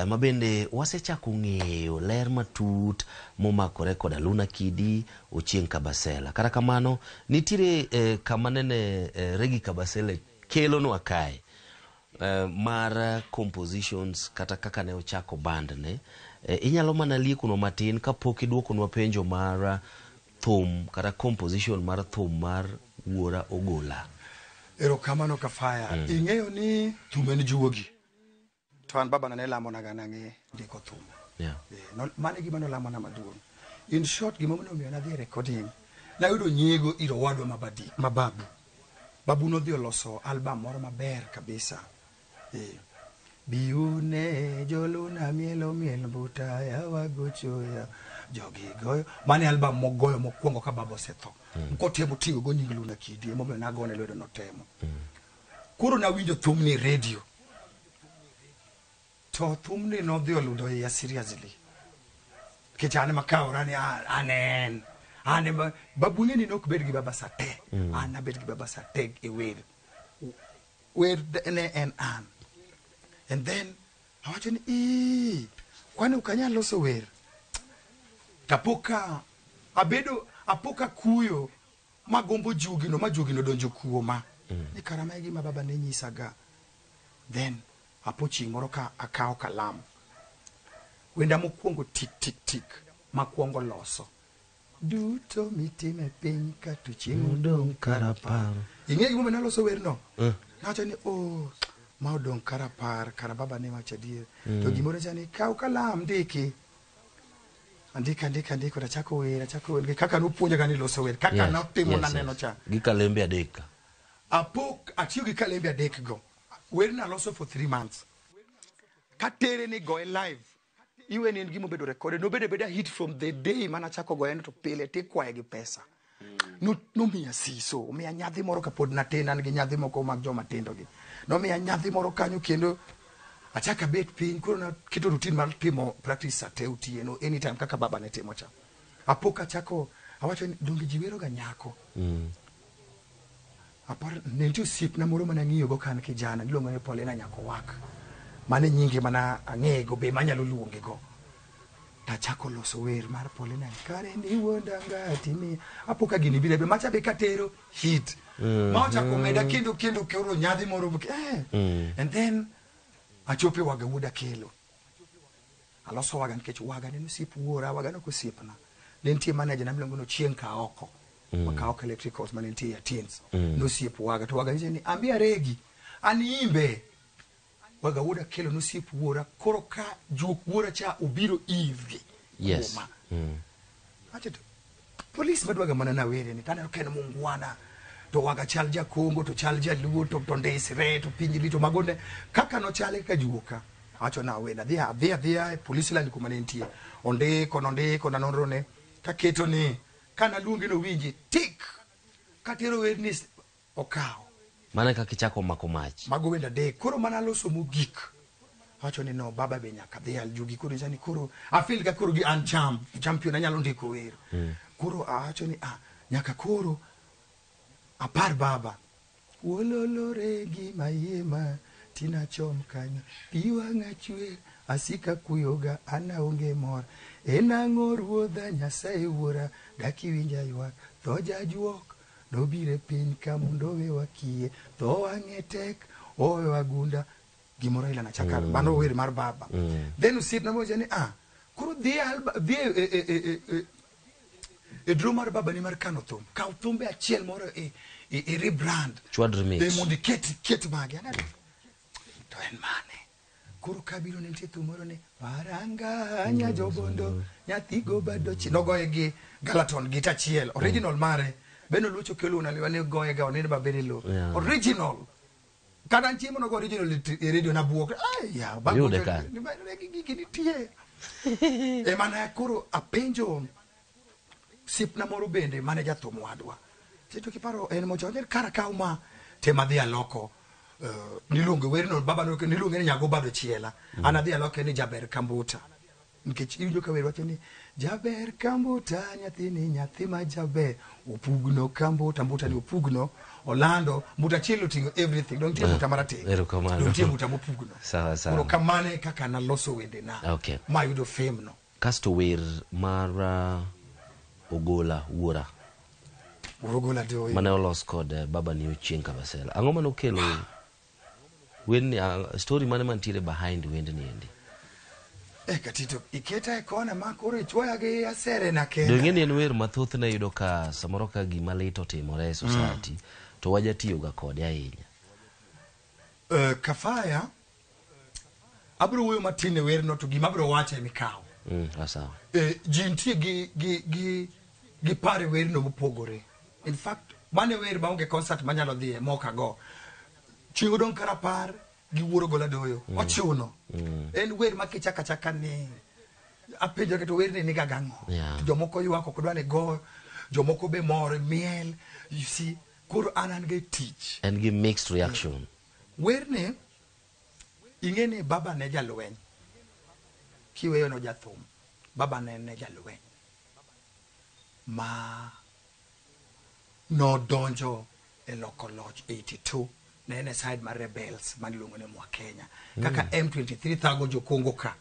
mabende wasechako ng'eyo ler matut momakore kod Aluna Kidi, Ochieng Kabasela. Kata kamano nitiere kama nene Regi Kabasela kelonwa kae mar compositions kata kaka ne ochako band ne. Inyalo mana liekono matin kapok iduokonwa penjo mar thum kata composition mar thum mar Wuora Ogola. Erokamano Kafaya. Ing'eyo ni thum en juogi. To an baba ne lamo na ganang'e ndiko thum. Yeah. Mane gima nolamo na maduong'. In short gima omiyo nadhi recording. Nayudo nyiego iro wadwa mababu. Babu nodhi oloso album moro maber kabisa. Biune joluna miel buta ya wagochoya jogi goyo. Mane album mogoyo mokwongo ka baba osetho. Kotemo tigo go nying Luna Kidi momiyo nagone lwedo notemo. Koro nawinjo thumni radio. To thumni nodhi oludo ya seriously. Kichane makawra ni anen. Ane babu ng'eni nok bed gi baba sate. An abed gi baba sate e wer. Wer ne en an. And then awacho ni kwani ukanya loso wer. Tapoka apoka kuyo magombo jugino donjo kuoma. Ni karama gima baba ne nyisaga. Then apochi moro ka akawo kalam. Wenda mokwongo tik makwongo loso. Duto mitime piny ka to chieng' odong' karapar. Ing'e gima ne loso wer no? Nawacho ni ma odong' karapar kara baba ne wacho adier. To gimoro chani kaw kalam ndiki. Andika achako wer kaka nopuonja gani loso wer kaka notimo naneno cha gi kalembe adek apok atiyo gi kalembe adek go wer na loso for 3 months katere ni go live iwe ni gimo bedo recorded no beda hit from the day mana chako go to pile te kwaye gi pesa no miya siso miya nyadhi moro kapod na tena gi nyadhi moko mag joma tindo gi no miya nyadhi moro kanyo kendo achaka bet pin koro kito routine mar timo practice ate utieno anytime kaka baba ne timo cha apoka chako awacho ni donge jiwero ga nyako apar nentu sip na moro mana ng'iyo go kan kijana iluongo ni Polena Nyako Wak mane nyinge mana ang'ego be manyalo luonge go tachako loso wer mar Polena kare ni wonda ngati ni apoka gini bile be macha be katero hit macha komeda kendo kero nyadhi moro and then achope waga wuda kelo aloso waga nikech waga ne osiep wuora waga no kosiepna ne nitie manager na miluongo no Chieng' Kaoko Kaoko Electricals mane nitie ya Teens no osiep waga to waga ni ambia regi an imbe waga wuoda kelo no osiep wuora koro ka juk wuora cha obiro irgi yes acha police madwaga mana na were ni taneno ken mungwana to waga chal ja Kongo to chal ja Luo to ndesre to pinyi to magonde kaka no chale ka juka acho na wena dhia police la nikumane ntie onde kono na nonro ne ka keto ni kana luongi no winji tik katero werni okao mana ka kichako makomach mago wenda de koro mana loso mugik acho ni no baba be nyaka dhi aljugi koro jani koro afil ka koro gi an champion anyalo ndiko wer koro acho ni nyaka koro apar baba wololore gi mayema tina chom kanya piwa ngachwe asika kuyoga ana onge mor enango ruodha Nyasaye wuora daki winja ywak to jajuok nobire piny ka mondo we wakie to wangetek owe wagunda gimoro ila na chakal bando wer mar baba then usit na moja ni kuro dhi e drum mar baba ni mar kano thum ka thumbe achiel moro e rebrand chwad remix de mondi ket magi ana to en mane kuro kabiro ne ntie moro ne paranga nya jobondo nyathi go bado chino goye gi Galaton gita chiel original mare beno lucho kelo na liwane goye ga onene babeni lo original kada nchimo no go original e radio na buok ya bago ni ba ni tie e mana kuro apenjo sip na moro bende mane jathum wadwa seto kiparo en mojonde kara kauma tema dhia loko nilunge werino baba no nilunge ni nyago bado chiela anadhia loko ni Jaber Kambuta nikech iwinjo ka wer wacho ni Jaber Kambuta nyathi ma jaber upugno Kambuta mbuta ni upugno Orlando mbuta chilo tingo everything don't tie mbuta marate don't tie mbuta mopugno sawa kuro kamane kaka na loso wende na okay ma yudo fame no kasto wer mar Ogola wuora Ogola do mane olos kod baba ni Chieng' Kabasela ang'o mano kelo when story mane mantiere behind wend ni endi katito iketa e kona makoro ichwoya gi asere na kenda do ngeni en wer mathoth na yudo ka samoro ka gima lito timore e society to waja tiyo ga kode ahinya Kafaya abro wuyo matine wer no to gima abro wache mikao sawa jintie gi pare wer no mopogore in fact mane wer baonge concert manyalo dhie moka go chiwo don karapar gi wuoro gola doyo ochuno en wer makichaka chaka ni apenjo ke to wer ni gagango jomoko ywako kodwa ne go jomoko be mor miel you see kuro anan ge teach and give mixed reaction wer ne ingene baba ne jalweny kiweyo no jathum baba ne jalweny ma no donjo e local lodge 82 nene side mar rebels maniluongo ne mwa Kenya kaka M23 thago jo Kongo ka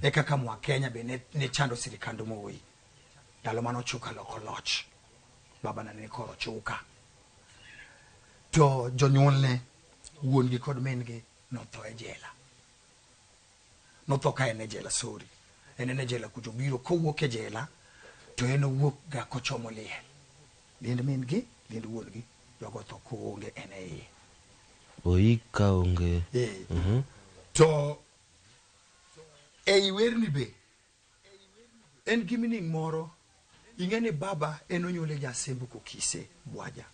e kaka mwa Kenya be ne chando sirikando mowi dalo mano chuka local lodge baba na ne koro chuka to jonyuol ne wuon gi kod men gi no to e jela no to ka ene jela sorry ene jela kujo biro kowuok e jela to eno wuok ga kochomo liel liend men gi liend wuon gi jogo to koonge ene oika onge to ei werni be en gimining moro ingene baba enonyole jasembu kokise bwaja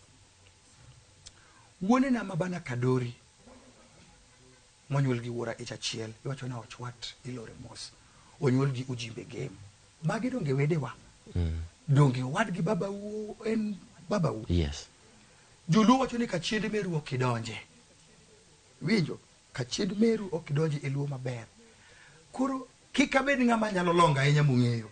wuone na mabana Kadori monyuol gi wuora echa chiel iwacho na ochwat ilore mos onyuol gi Ujimbe game magi donge wedewa donge wad gi baba wu en baba wu yes julu wacho ni kachiende meru okidonje winjo kachiend meru okidonje e luo maber koro kikabed ngama nyalo longa enya mung'eyo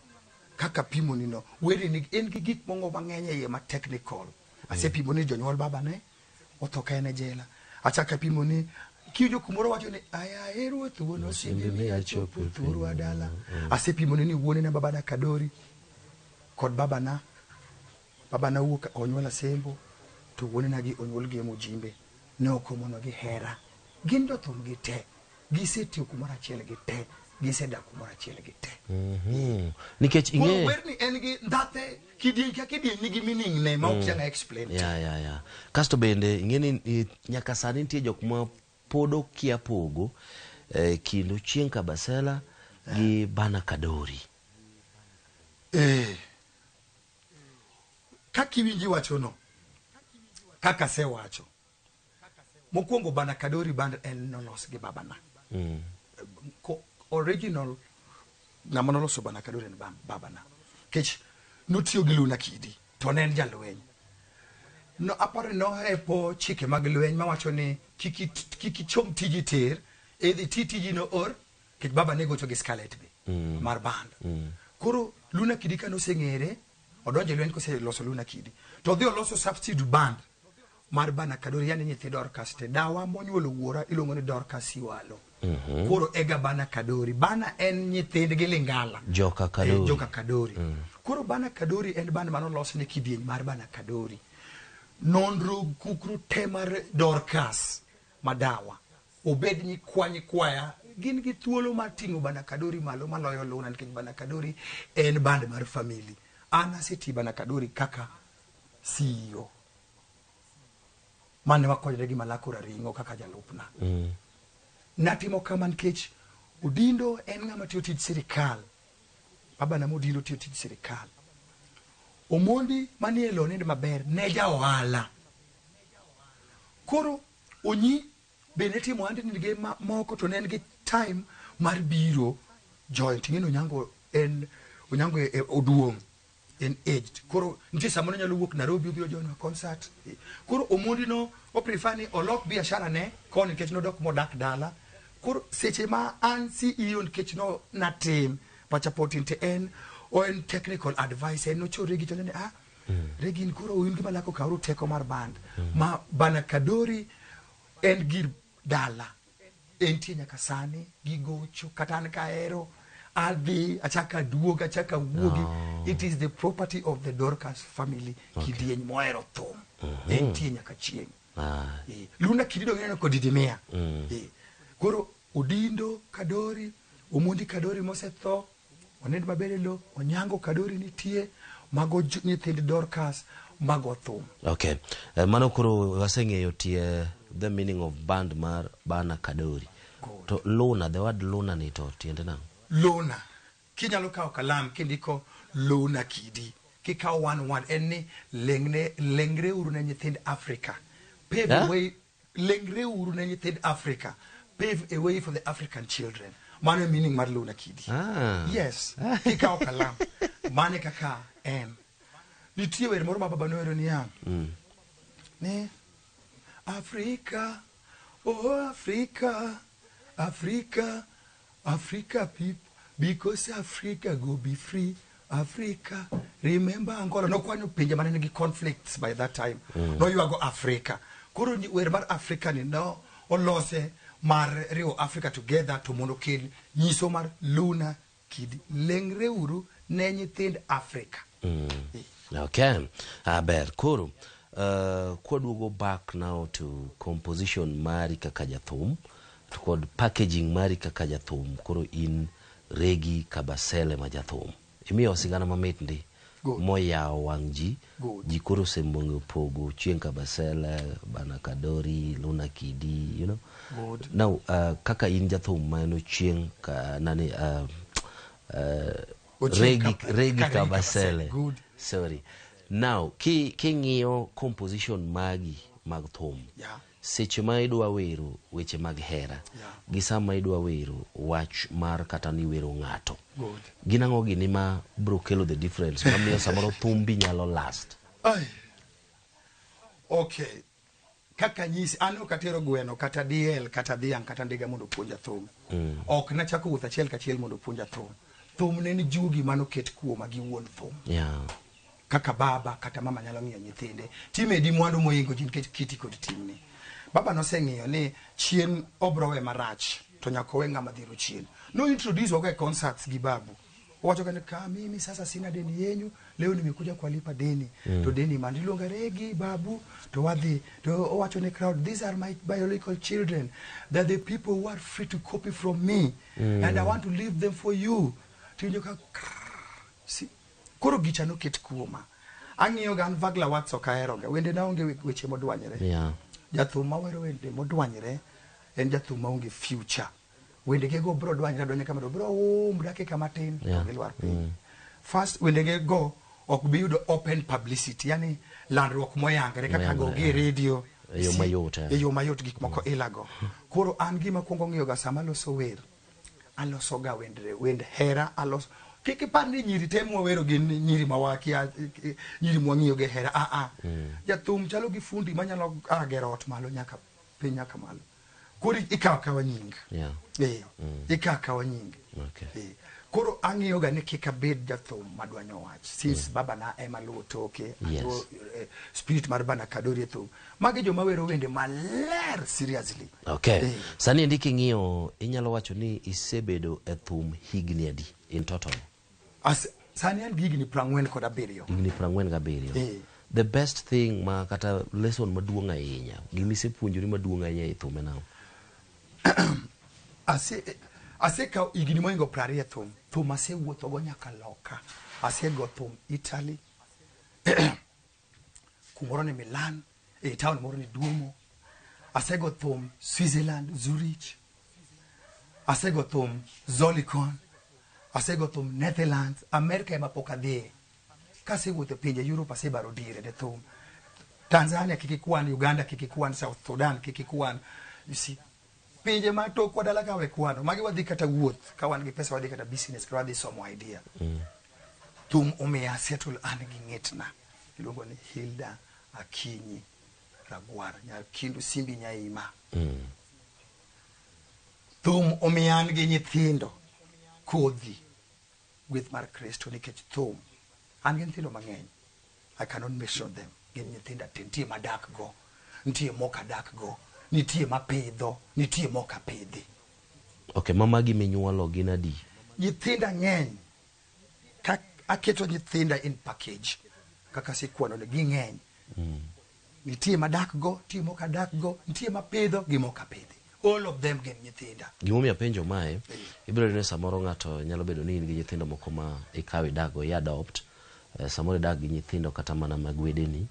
kaka pimo ni no weri ni en gi gik mongo mang'eny e ma technical ase pimo ni jonyuol baba ne otoka ene jela achaka pimo ni kijo kumoro wacho ni aya eru thuono simbe mi achopo thuru adala ase pimo ni wuone na baba na Kadori kod baba na wuok onyuola sembo to wuone na gi onyuol gi Mujimbe ne okomono gi hera gindo thum gi te gisetiyo kumara chiel gi te gisedak kumoro achiel gi te. Nikech Koro werni en gi ndhathe kidieny ka kidieny nigi meaning ne ma ok nyanga explain. Ya. Kasto bende ing'eni nyaka sani nitie jok ma pod okia pogo kind Ochieng Kabasela gi Bana Kadori. Kaka iwinji wachono, kaka asewacho, mokwongo Bana Kadori band en nolos gi babana. Original ng'ama noloso Bana Kadori en babana. Kech notiyo gi Luna Kidi to ne en jalweny. No aparo nohepo chike mag lweny mawacho ni kiki chom tiji ter edhi tiji no or kech baba ne gocho gi Scarlet be mar band. Koro Luna Kidi ka noseng'ere odonje lweny kose loso Luna Kidi to dhi oloso substitute band mar Bana Kadori, yani nyithi Dorcas te dawa monyuolo wuora iluongo ni Dorcas Siwalo. Koro ega Bana Kadori. Bana en nyithind gi Lingala. Joka Kadori. Joka Kadori. Koro Bana Kadori en band manolos ne kidieny mar Bana Kadori. Nonro kukru te mar Dorcas madawa. Obed kwaya gin gi thuolo mar ting'o Bana Kadori malo maloyo Luna, nikech Bana Kadori en band mar family. An aseti Bana Kadori kaka CEO. Mane wakonyre gi Malako Raringo kaka jalupna. Natimo kama nikech Udindo en ng'ama tiyo tij sirikal. Baba na Udindo tiyo tij sirikal. Omondi manie lo nende maber ne ja ohala. Koro Onyi bende timo ande nige moko to ne nigi time mar biro joint. Ng'eno Onyango oduong' en aged. Koro nitie samoro nyalo wuok Nairobi obiro join concert. Koro Omondi no o prefer ni olok biashara ne koni nikech nodok modak dala. Koro seche ma an CEO nikech no natim pachapotin te en technical advice en nocho Regi to ne Regi koro uyun gi Malako kauru teko mar band ma Bana Kadori en gir dala en tie nyaka sani gi gocho kata an kaero adhi achaka duoga achaka wuogi. It is the property of the Dorcas family. Kidieny moero thum en tie nyaka chieng. Luna Kidi do ng'eno kod Didimia. Koro Udindo Kadori, Omondi Kadori mosetho, onend maber lo, Onyango Kadori nitie, mago nyithind Dorcas, mago thum. Okay. Mano koro waseng'eyo tie the meaning of band mar Bana Kadori. To Luna, the word Luna ni to tiende nang? Luna. Kinyalo kao kalam kindiko Luna Kidi. Kikao one eni lengre uru na nyithind Africa. Pave a way, lengre uru na nyithind Africa. Pave a way for the African children. Mane meaning mar Luna Kidi. Yes. Kikao kalam. Mane kaka en. Nitie wer moro ma baba noero ni yang. Ne Africa, oh Africa, Africa, Africa people, because Africa go be free. Africa, remember Angola. No kwanyo pinje mane nigi conflicts by that time. No you go Africa. Koro wer mar Africa ni no olose mar Rio Africa together to monokel nyiso mar Luna Kidi. Lengre uru ne nyithind Africa. Okay. Aber koro could we go back now to composition mari kaka jathum to packaging mari kaka jathum koro in Regi Kabasele majathum imiyo sigana mamit ndi moya wangji jikoro sembongo pogo Ochieng Kabasele Bana Kadori Luna Kidi you know. Good. Now kaka in jathum ma no Ochieng ka nani Regi Kabasele. Good. Sorry. Now, ki ng'iyo composition magi mag thum. Seche ma idwa wero weche mag hera. Gi sama idwa wero wach mar kata ni wero ng'ato. Ginang'o gini ma bro kelo the difference. Mamiyo samoro thum bi nyalo last. Okay. Kaka nyisi ano katero gweno kata diel kata dhiang kata ndiga mondo puonja thum. Ok na chako wuotho achiel kachiel mondo puonja thum. Thum ne ni jugi mano ket kuoma gi wuon thum. Kaka baba kata mama nyalo ng'iyo nyithinde time di mwandu moingo jin kiti kod timni. Baba no seng'iyo ni chien obrowe marach to nyako we ng'ama dhiro chien. No introduce oge concerts gi babu Wacho ka mimi sasa sina deni yenyu, leo nimekuja kulipa deni. To deni mandilonga regi babu to wadhi to wacho ne crowd, these are my biological children. They're the people who are free to copy from me. And I want to leave them for you. Tinyoka si koro gicha no ket kuoma. Ang'iyo gan vagla watso kaeroga. Wende na onge weche modwanyre. Yeah. Jathum mawero wende modwanyre en jathum maonge future. Wende ge go bro dwanyre donye kamero bro dakika matin gelwar piny. First wende ge go ok bi yudo open publicity, yani landruok moyangre kaka go ge radio yo mayot gik moko ilago. Koro an gima kuongo ng'iyo ga sama loso wer, aloso ga wend hera, aloso kiki pandi nyiri temo wero gi nyiri mawaki nyiri mwang'iyo ge hera jathum chalo gi fundi manyalo gero ot malo nyaka piny nyaka malo. Koro ikawa nying. Yeah. Ikawa nying. Okay. Koro ang'iyo ga ni kika bed jathum madwanyo wach. Since baba na ema luwo toke, spirit mar bana kadori thum. Magi joma wero wende maler seriously. Okay. Sani ndiki ng'iyo inyalo wacho ni isebedo e thum higni adi in total? Sani an higni 47. Higni 47. The best thing ma kata lesson maduong' ahinya, gimi sepuonjori maduong' ahinya e thum enao? Ase ka igini moingo 20 thum ase wuotho go nyaka loka. Ase go thum Italy, kumoro ni Milan, town moro ni Duomo. Ase go thum Switzerland, Zurich. Ase go thum Zolikon. Ase go thum Netherlands, America ema pok adhi. Kase wuotho pinje Europe ase baro dire de thum. Tanzania kikikuan, Uganda kikikuan, South Sudan kikikuan. You see, pinje mato kwa dala kawe kwano magi wadhi kata wuoth ka wan gi pesa wadhi kata business ka wadhi somo idea. Thum omiya settle an gi ng'etna iluongo ni Hilda Akinyi Ragwar nyar kindu Simbi Nyaima. Thum omiya an gi nyithindo kodhi with mar Kristo nikech thum an gi nyithindo mang'eny. I cannot mention them. Gin nyithinda nitie madak go, nitie moka dak go, nitie mapidho, nitie moka pidhi. Okay, mamagi minyuolo gin adi? Nyithinda ng'eny. Aketo nyithinda in package. Kaka sikwano ne gi ng'eny. Nitie madak go, nitie moka dak go, nitie mapidho gi moka pidhi. All of them gin nyithinda. Gimomiyo penjo mae, ibiro ne samoro ng'ato nyalo bedo ni in gi nyithindo moko ma ikawi dago i adopt. Samoro dag gi nyithindo kata mana magwedeni.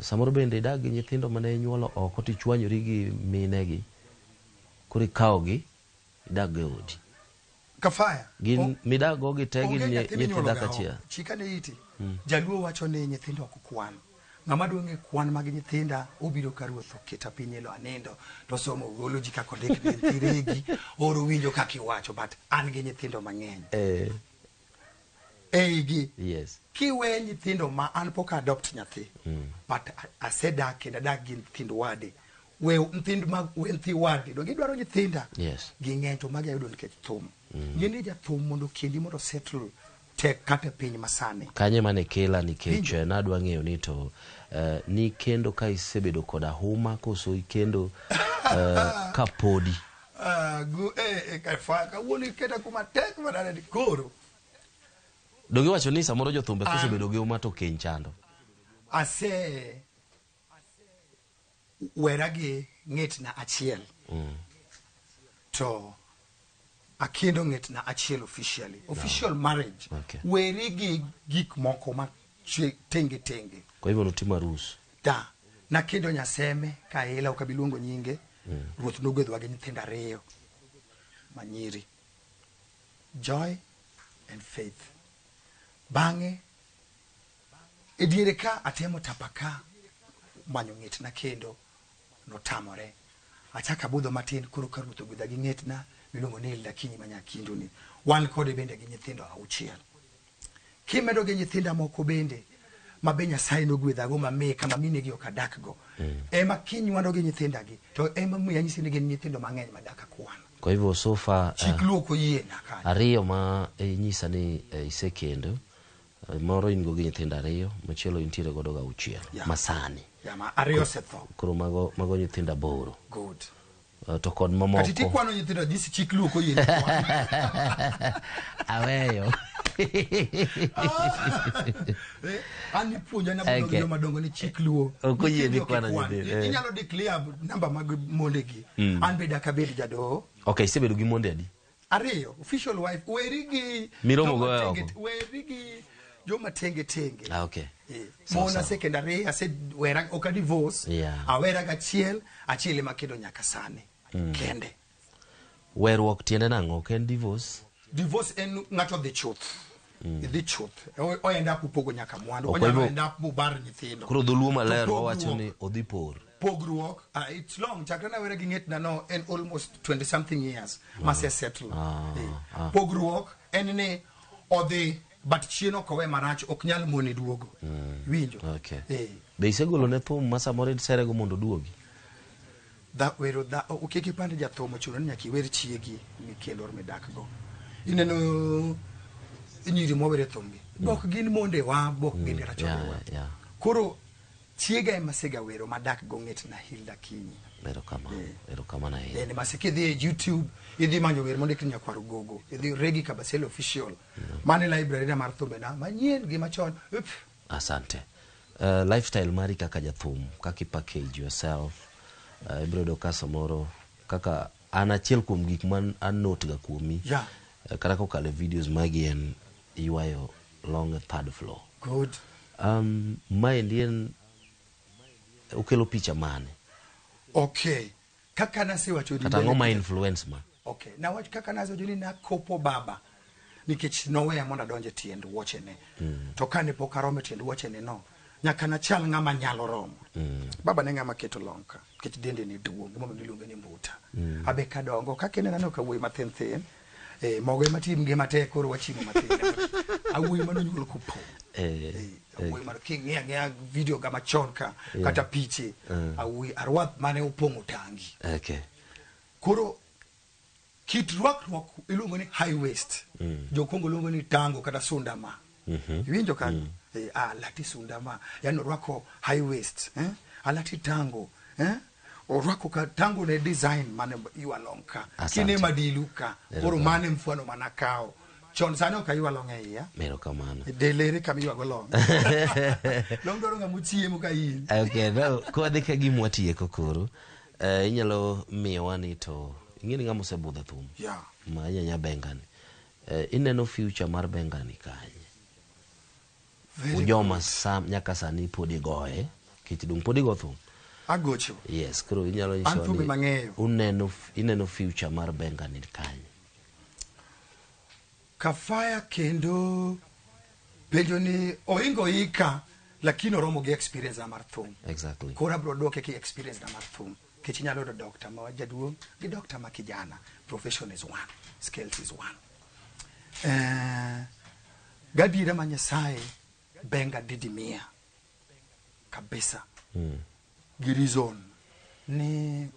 Samoro bende dag gi nyithindo mane nyuolo oko tichwanyori gi minegi. Koro ikawogi dag gi odi. Kafaya. Gin midago gi te gin nyithinda kachia. Chikane iti. Jaluo wacho ni nyithindo ok kwan. Ng'ama duonge kwan mag nyithinda obiro ka ruoth oketa piny elo anindo to somo biology kako ndik ni nthiregi oro winjo kaka iwacho but an gi nyithindo mang'eny. Eigi. Yes. Kiwe nyithindo ma an pok adopt nyathi. But asedak kendo adak gi nyithindo wade. We nyithindo mag nthi wade do gidwaro nyithinda. Yes. Ging'eny to magi ayudo nikech thum. Gini jathum mondo kendi mondo settle tek kata piny masani. Kanye mane kela nikech nadwa ng'eyo ni to ni kendo ka isebedo koda huma koso ikendo ka podi. Ka wuoni keta kuma tek madara di koro. Dogi wacho ni samoro jothumbe kosebedo gi huma to keny chando. Ase wera gi ng'etna achiel. To akendo ng'etna achiel officially. Official marriage. Okay. Weri gi gik moko ma tenge. Kwa hivyo nutimo arus. Da. Na kendo nyaseme ka ila ukabilungo nyinge. Ruoth nogwedhwa gi nyithindo 2 manyiri. Joy and Faith. Bang'e ediere ka atemo tapaka manyo ng'etna kendo notamore. Achaka budho matin koro ka Ruoth ogwedha gi ng'etna miluongo ni Hilda Akinyi manyakindu ni. Wan kode bende gi nyithindo 6. Kimedo gi nyithinda moko bende mabe Nyasaye nogwedha go mame kama mine gi okadak go. Ema kinywando gi nyithinda gi to ema miya nyisi ni gin nyithindo mang'eny madaka kwan. Kwa hivyo sofa chikluoko yie naka. Ariyo ma nyisa ni isekendo. Moro ingo gi nyithindo 2, machielo intiere godo ga 6 masani. Ma ariyo setho. Koro mago nyithindo 8. Good. To kod mamoko. Kati tikwano nyithindo disi chik luoko yini. Aweyo. Ani puonja na bodo madongo ni chik luo. Oko yini kwano nyithindo. Inyalo declare namba mag mondegi. An beda kabedi jado. Okay, isebedo gi monde adi? Ariyo, official wife, werigi Miromo goyo. Werigi joma tenge. Okay. Mona secondary, I said wera oka divorce. Yeah. Awera gachiel, achiel makedo nyaka sani. Kende. Werruok tiende nango, ken divorce? Divorce en ngato the truth. The truth. O end up upogo nyaka mwandu. O end up mubar nyithindo. Kuro dholuo maler wawacho ni odhi por. Pogruok, it's long. Chakana wera ginget na no en almost 20 something years. Mase settle. Pogruok en ne odhi but chieno kowe marach ok nyal moni duogo. Winjo. Okay. Be isegolo ne thum masa moro serego mondo duogi? Da wero da ukiki pande jathomo chuno nyaki wer chiegi mikelo medak go. Ineno nyiri mowere thumgi. Bok gin monde wa bok gin rachore wa. Koro chiega emasega wero madak go nget na Hilda Kinyi. Ero kama na hiyo. Ni masiki the YouTube idhi manyo wero monde kinya kwaru gogo. Idhi Regi Kabasele official. Mane library na marthumbe na manyien gi machon. Asante. Lifestyle mari kaka jathum, kaki package yourself. Ibrodo kasa moro kaka anachiel kuom gik man annote ga kuomi. Yeah. Kata kokale videos magi en yuayo long a third floor. Good. My Indian ukelo picha mane? Okay. Kaka nasi wacho kata ngoma influence ma. Okay. Na wacho kaka nazo juni na kopo baba. Nikech nowe amonda donje tiend woche ne. To kane pokarome tiend woche ne no. Nyaka na chal ngama nyalo romo. Baba ne ngama keto lonka. Kech dende ni duong. Momo niluonge ni mbuta. Abe kadongo kakene nano kawuoyi mathin thin. Mogo matim ge mate koro wachimo mathin. Awuoyi mano nyuol kupo. Awuoyi mar kingia video kama chonka kata piche. Awuoyi arwath mane upongo tangi. Okay. Koro kit rwakruok iluongo ni high waist. Jokongo luongo ni tango kata sundama. Winjo kan lati sundama yani rwako high waist alati tango orwako ka tango ne design mane iwalonka kine madiluka koro mane mfano manakao chon sana okaywa longe ya mero kamano delere kamiwa golong long doro ngamuchie muka yin. Okay, no ko dika gimwatie kokoro inyalo miwani to ingini ngamo sebudha thum yeah ma nyanya bengani ineno future mar bengani kanye ujoma sam nyaka sani podi goe kiti dung podi go thum agocho. Yes, kuro inyalo nyiso ineno future mar bengani kanye kafaya kendo penjo ni oingo ika lakini oromo ge experience na mar thum. Exactly. Kora bro doke ki experience na mar thum kich nyalo do doctor ma jaduong gi doctor ma kijana. Profession is one, skills is one. Gadira manyasaye benga didimia kabisa. Girizon ni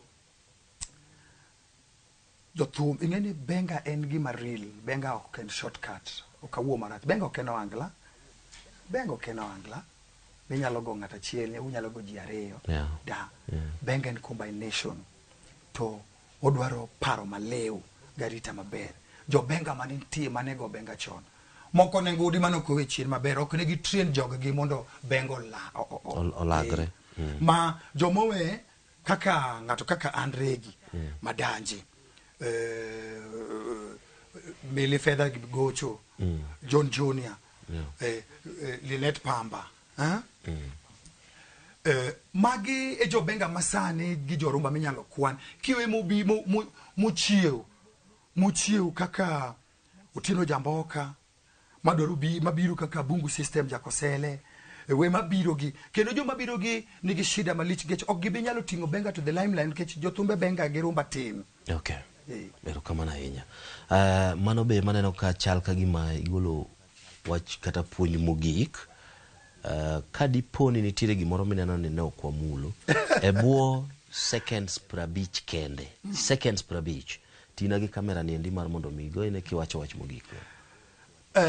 jothum ingeni benga en gima real. Benga ok en shortcut okawuo marach. Benga ok en angla. Benga ok en angla. Inyalo go ngata chiel, unyalo go ji ariyo. Da. Benga en combination. To odwaro paro maleu garita maber. Jo benga manintie manego benga chon. Moko nengo udi manoko wechien maber ok ne gi train jog gi mondo bengo la olagre. Ma jomowe kaka ngato kaka Andregi Madanji Mili Feather Gocho John Junior Linet Pamba magi e jobenga masani gi jorumba minyalo kwan kiwe mubi muchieu kaka Utino Jamboka mabiru kaka Bungu System Jakosele we mabiro gi kendo jo mabiro gi nigi shida malich gech ok gibi nyalo tingo benga to the limelight kech jothumbe benga gi rumba tin. Okay. Ero kama na hinya. Mano be maneno ka chal ka gima igolo wach kata puonj mogik. Kadi poni nitire gimoro mineno ni ne okwa mulo. Ebwo seconds per beach kende. Seconds per beach. Tina gi kamera ni endi mar mondo migo ine kiwacho wach mogik.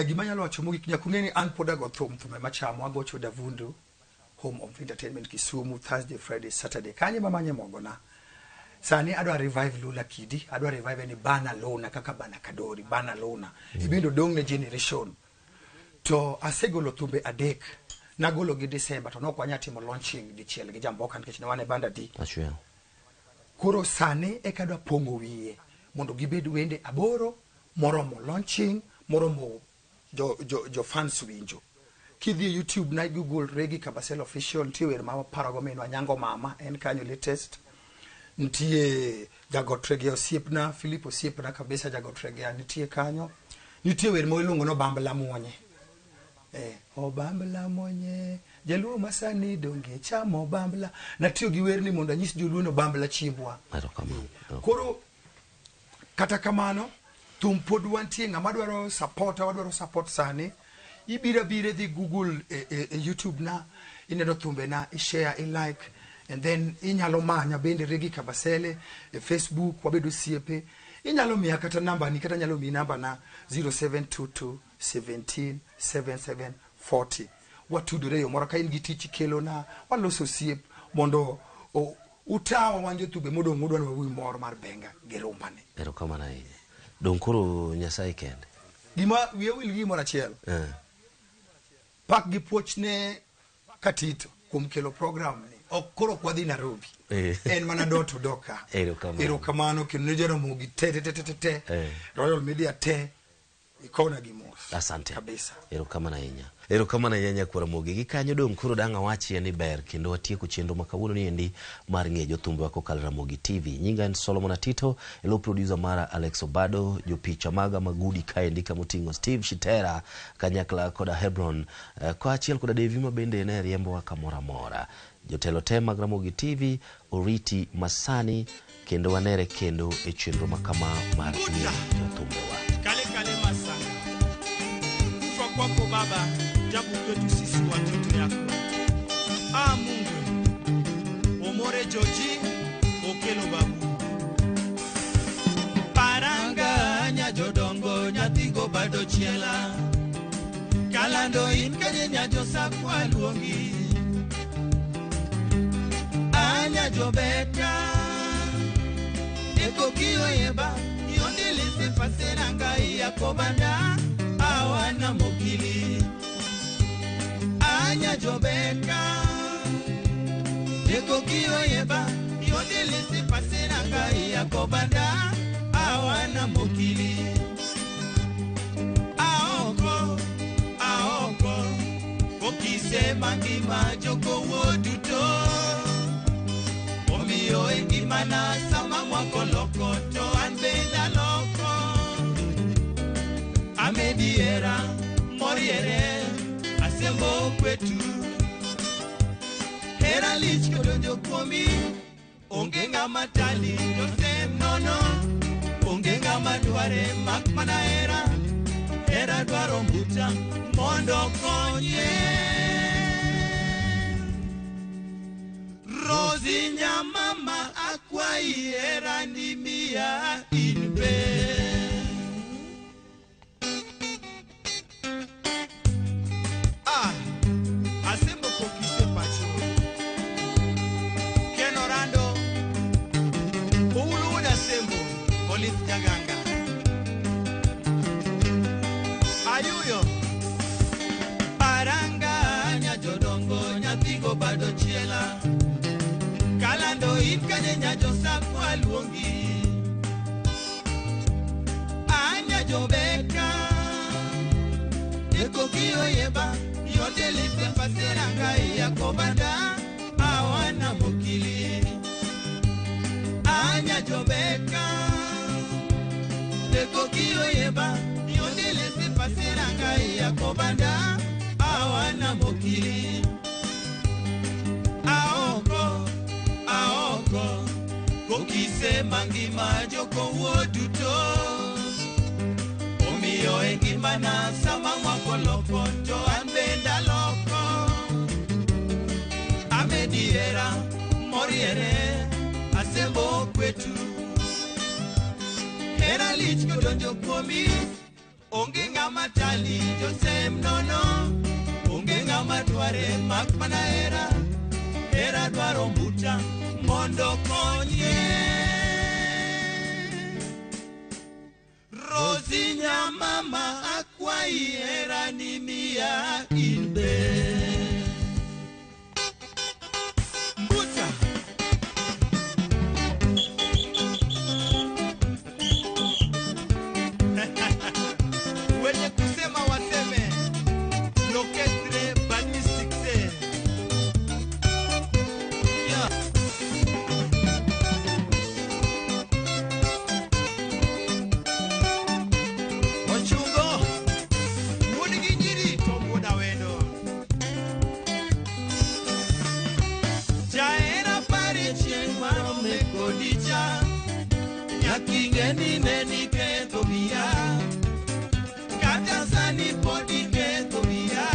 Gimanyalo wacho mogik nyakungeni an poda go thume machamo agocho Davundu Home of Entertainment Kisumu Thursday Friday Saturday kanye mamanye mogona sani adwa revive Lula Kidi, adwa revive ni Bana Lona kaka Bana Kadori, Bana Lona. Ibindo dong ne generation. To asegolo thumbe adek. Nagolo gi December to nokwanya timo launching di chiel gi Jamboka nikech ne wane banda di. Achwe. Koro sani ekadwa pongo wiye mondo gibed wende aboro moromo launching moromo jo fans winjo. Kidhi YouTube na Google Regi Kabasele official tiwer ma parago menwa nyango mama en kanyo latest. Ntie Jagotrege Osiepna, Philip Osiepna kabisa Jagotrege nitie kanyo. Nitie wer mo iluongo no Bambala Mwonye. O Bambala Mwonye, Jaluo masani donge chamo Bambala. Natio gi wer ni mondo anyis joluo no Bambala chimbwa. Koro kata kamano thum pod wantie ng'ama dwaro support sani. Ibira di Google YouTube na ineno thumbe na share like and then inyalo manya bende Regi Kabasele Facebook wabedo siepe inyalo miya kata namba ni kata nyalo mi namba na 0722 17 77 40 watudore yo moro ka in gi tich kelo na waloso siep mondo utawa wanjo thumbe modong modwa na wuyi moro mar benga gerombane erokamano ahinya dong koro Nyasaye kende gima wiye wil gi moro achiel pak gi puochne Katito kuom kelo program ni okoro kwadhi Nairobi en mana dot doka erokamano kendo Jaramogi te Royal Media te ikona gi mos asante kabisa erokamano ahinya kwa Ramogi gi kanyo dong koro danga wachi ni ber kendo watieko chenro makawuono ni endi mar ng'eyo thumbe wako kal Ramogi TV. Nyinga en Solomon Atito, elo producer mara Alex Obado, jo picha maga magudi kaendi kamotingo Steve Shitera kanyakla koda Hebron kwa achiel koda Devi mabende ne riembo kamora mora. Jotelo te mag Ramogi TV oriti masani kendo wanere kendo e chenro makama mar ng'eyo thumbe wa kale masanga kufa kwako baba jabu kwetu sisi watoto yako Mungu omore Joji okelo babu paranga nya jodongo nyathigo bado chiela kalando in kanye nyajo sakwa luongi anya jobeka eko kiyo yeba yondelise faseranga yakobanda awana mokili anya jobeka eko kiyo yeba yondelise faseranga yakobanda awana mokili aoko kokise mangima joko woduto omiyo engimana sama mwako lokoto anbenda loko amediera moriere asembo kwetu hera lich kodonjo kuomi onge ng'ama tali josem nono onge ng'ama dware mak mana hera dwaro mbuta mondo konye Rosi nyamama akwai hera ni mia inbe asembo kokise pacho kenorando uluda sembo Olith Jaganga ayuyo paranga nya jodongo nyathigo bado chiela kalando ikanye nyajo sakwa luongi anya jobeka eko kiyo yeba yondelise faseranga yakobanda awana mokili anya jobeka eko kiyo yeba yondelise faseranga yakobanda awana mokili aoko kokise mangima joko woduto omiyo engimana sama mwako lokoto anbenda loko amediera moriere asembo kwetu hera lich kodonjo kuomi onge ng'ama tali josem nono onge ng'ama dware mak mana hera dwaro mbuta mondo konye Sinya mama akwai era ni mia inbe. Mbuta. Wenye kusema waseme. L'orchestre bani succès. Yeah. Ochungo. Mudigiri tomboda weno. Jaera pare chieng'mano mekodicha. Nyakingeni neni ketho mia. Kata sani podi ketho mia.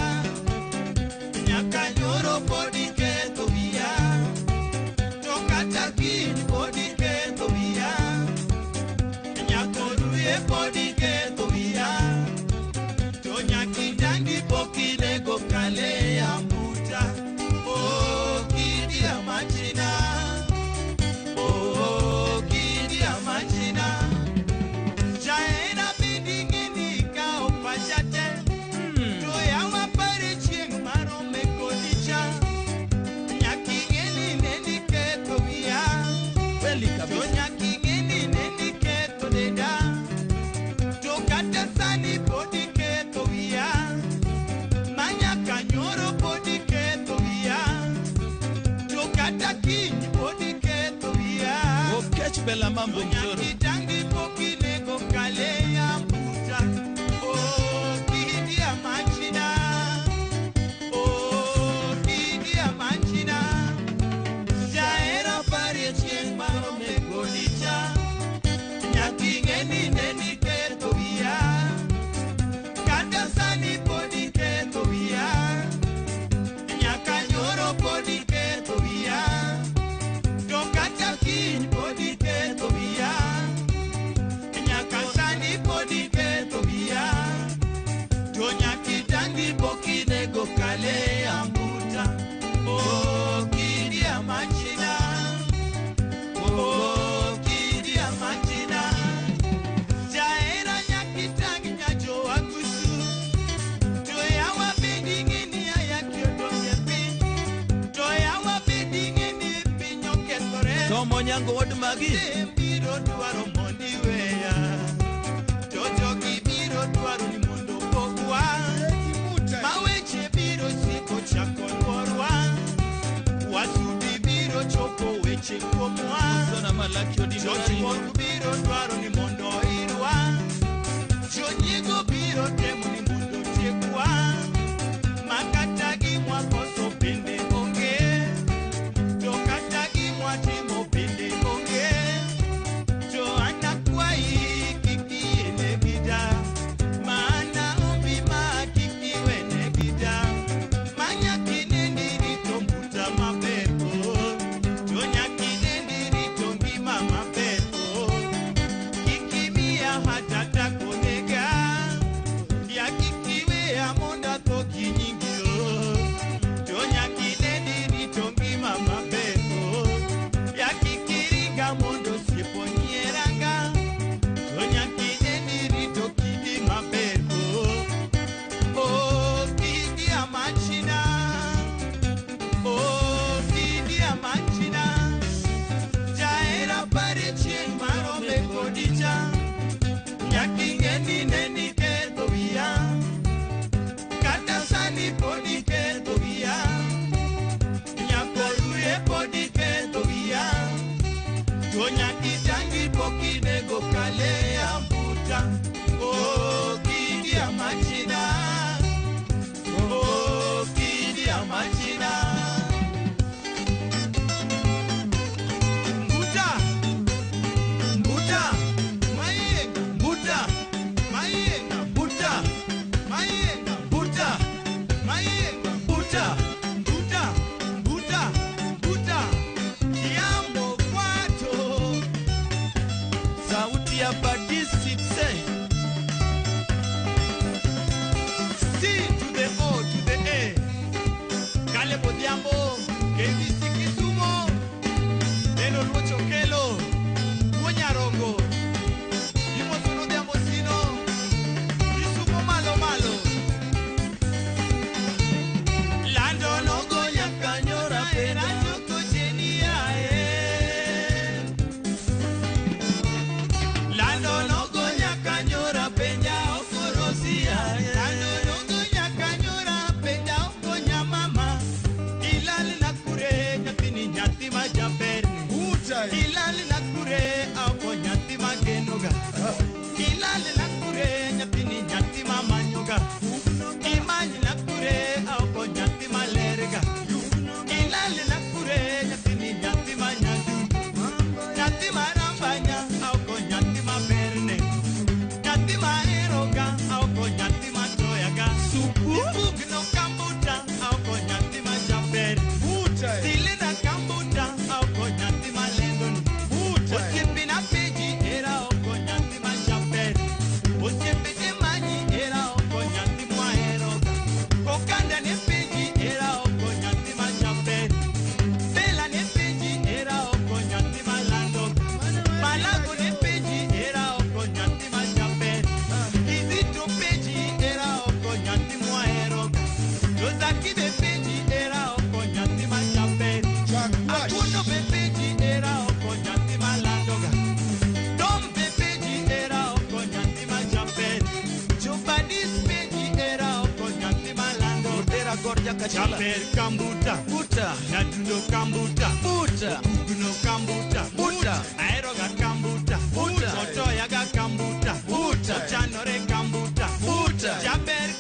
Nyaka nyoro podi ketho mia. To kata kiny podi ketho mia. Nyako ruye podi ketho mia. To nyakindangi pokine go kale ambuta. Oh, kidi amachina. Oh, kidi amachina. Jaena bidingini ka opachate. To yawa pare chieng' maro mekodicha. Nyakingeni neni ketho mia. To nyakingeni neni ketho deda. To kata sani podi ketho mia. Manyaka nyoro podi ketho mia. To kata kiny podi ketho mia. Okech bela mambo mzuri. Nyakitangi pokine go kale ya mbuta. Oh, kidi ya machina. Oh, kidi ya machina. Jaera pare chieng' maro mekodicha. Nyakingeni neni ketho mia. Kata sani podi ketho mia. Nyaka nyoro podi ketho mia. To kata kiny podi ketho mia. Nyaka sani podi ketho mia. To nyakitangi pokine go kale ambuta. Oh, kidi ya machina. Oh, kidi ya machina. Jaera nyakitangi nyajo wakusu. To yawa bidingini ya kiodonge pi. To yawa bidingini pinyo kethore. Tomo nyango wad magi. Biro dwaro mondi weya. To jogi biro dwaro ni mondo pogwa. Maweche biro siko chako lworwa. Wasubi biro chopo weche kuomwa. Sona malaki odi Jochi moru biro dwaro ni mondo irwa. Jonyigo biro temo ni mondo tiekwa. Makata gimwa koso bende onge. To kata gimwa timo bende onge. To anakwai kiki ene gida. Maana ombi ma kiki wene gida. Manya kineni rito mbuta mabeko. To nyakineni rito ngima mabeko. Kiki mia hatata konega. Ya kikiwe ya monda toki nyingio. To nyakineni rito ngima mabeko. Ya kikiriga mondo sipo nyeranga. To nyakineni rito kidi mabeko. Oh, kidi ya machina. Oh, kidi ya machina. Jaera pare chieng' maro mekodicha. Nyakingeni neni ketho mia. Kata sani podi ketho mia. Nyako ruye podi ketho mia. To nyakitangi pokine go kale ambuta. Oh, kidi ya machina. Oh, kidi ya machina. Mbuta. Mbuta. Mayenga. Mbuta. Mayenga. Mbuta. Mayenga. Mbuta. Mayenga. Mbuta. Mbuta. Mbuta. Mbuta. Kiambo kwato. sauti ya badisi tse. C to the O to the A. Kale Bodiambo, KBC Kisumo, Neno Luocho Kelo, Munyarongo, Imo Sono de Amosino, Chaper kambuta, Buta. Naduno kambuta, Buta. Kuguno kambuta, Buta. Aeroga kambuta, Buta. Otoyaga kambuta, Buta.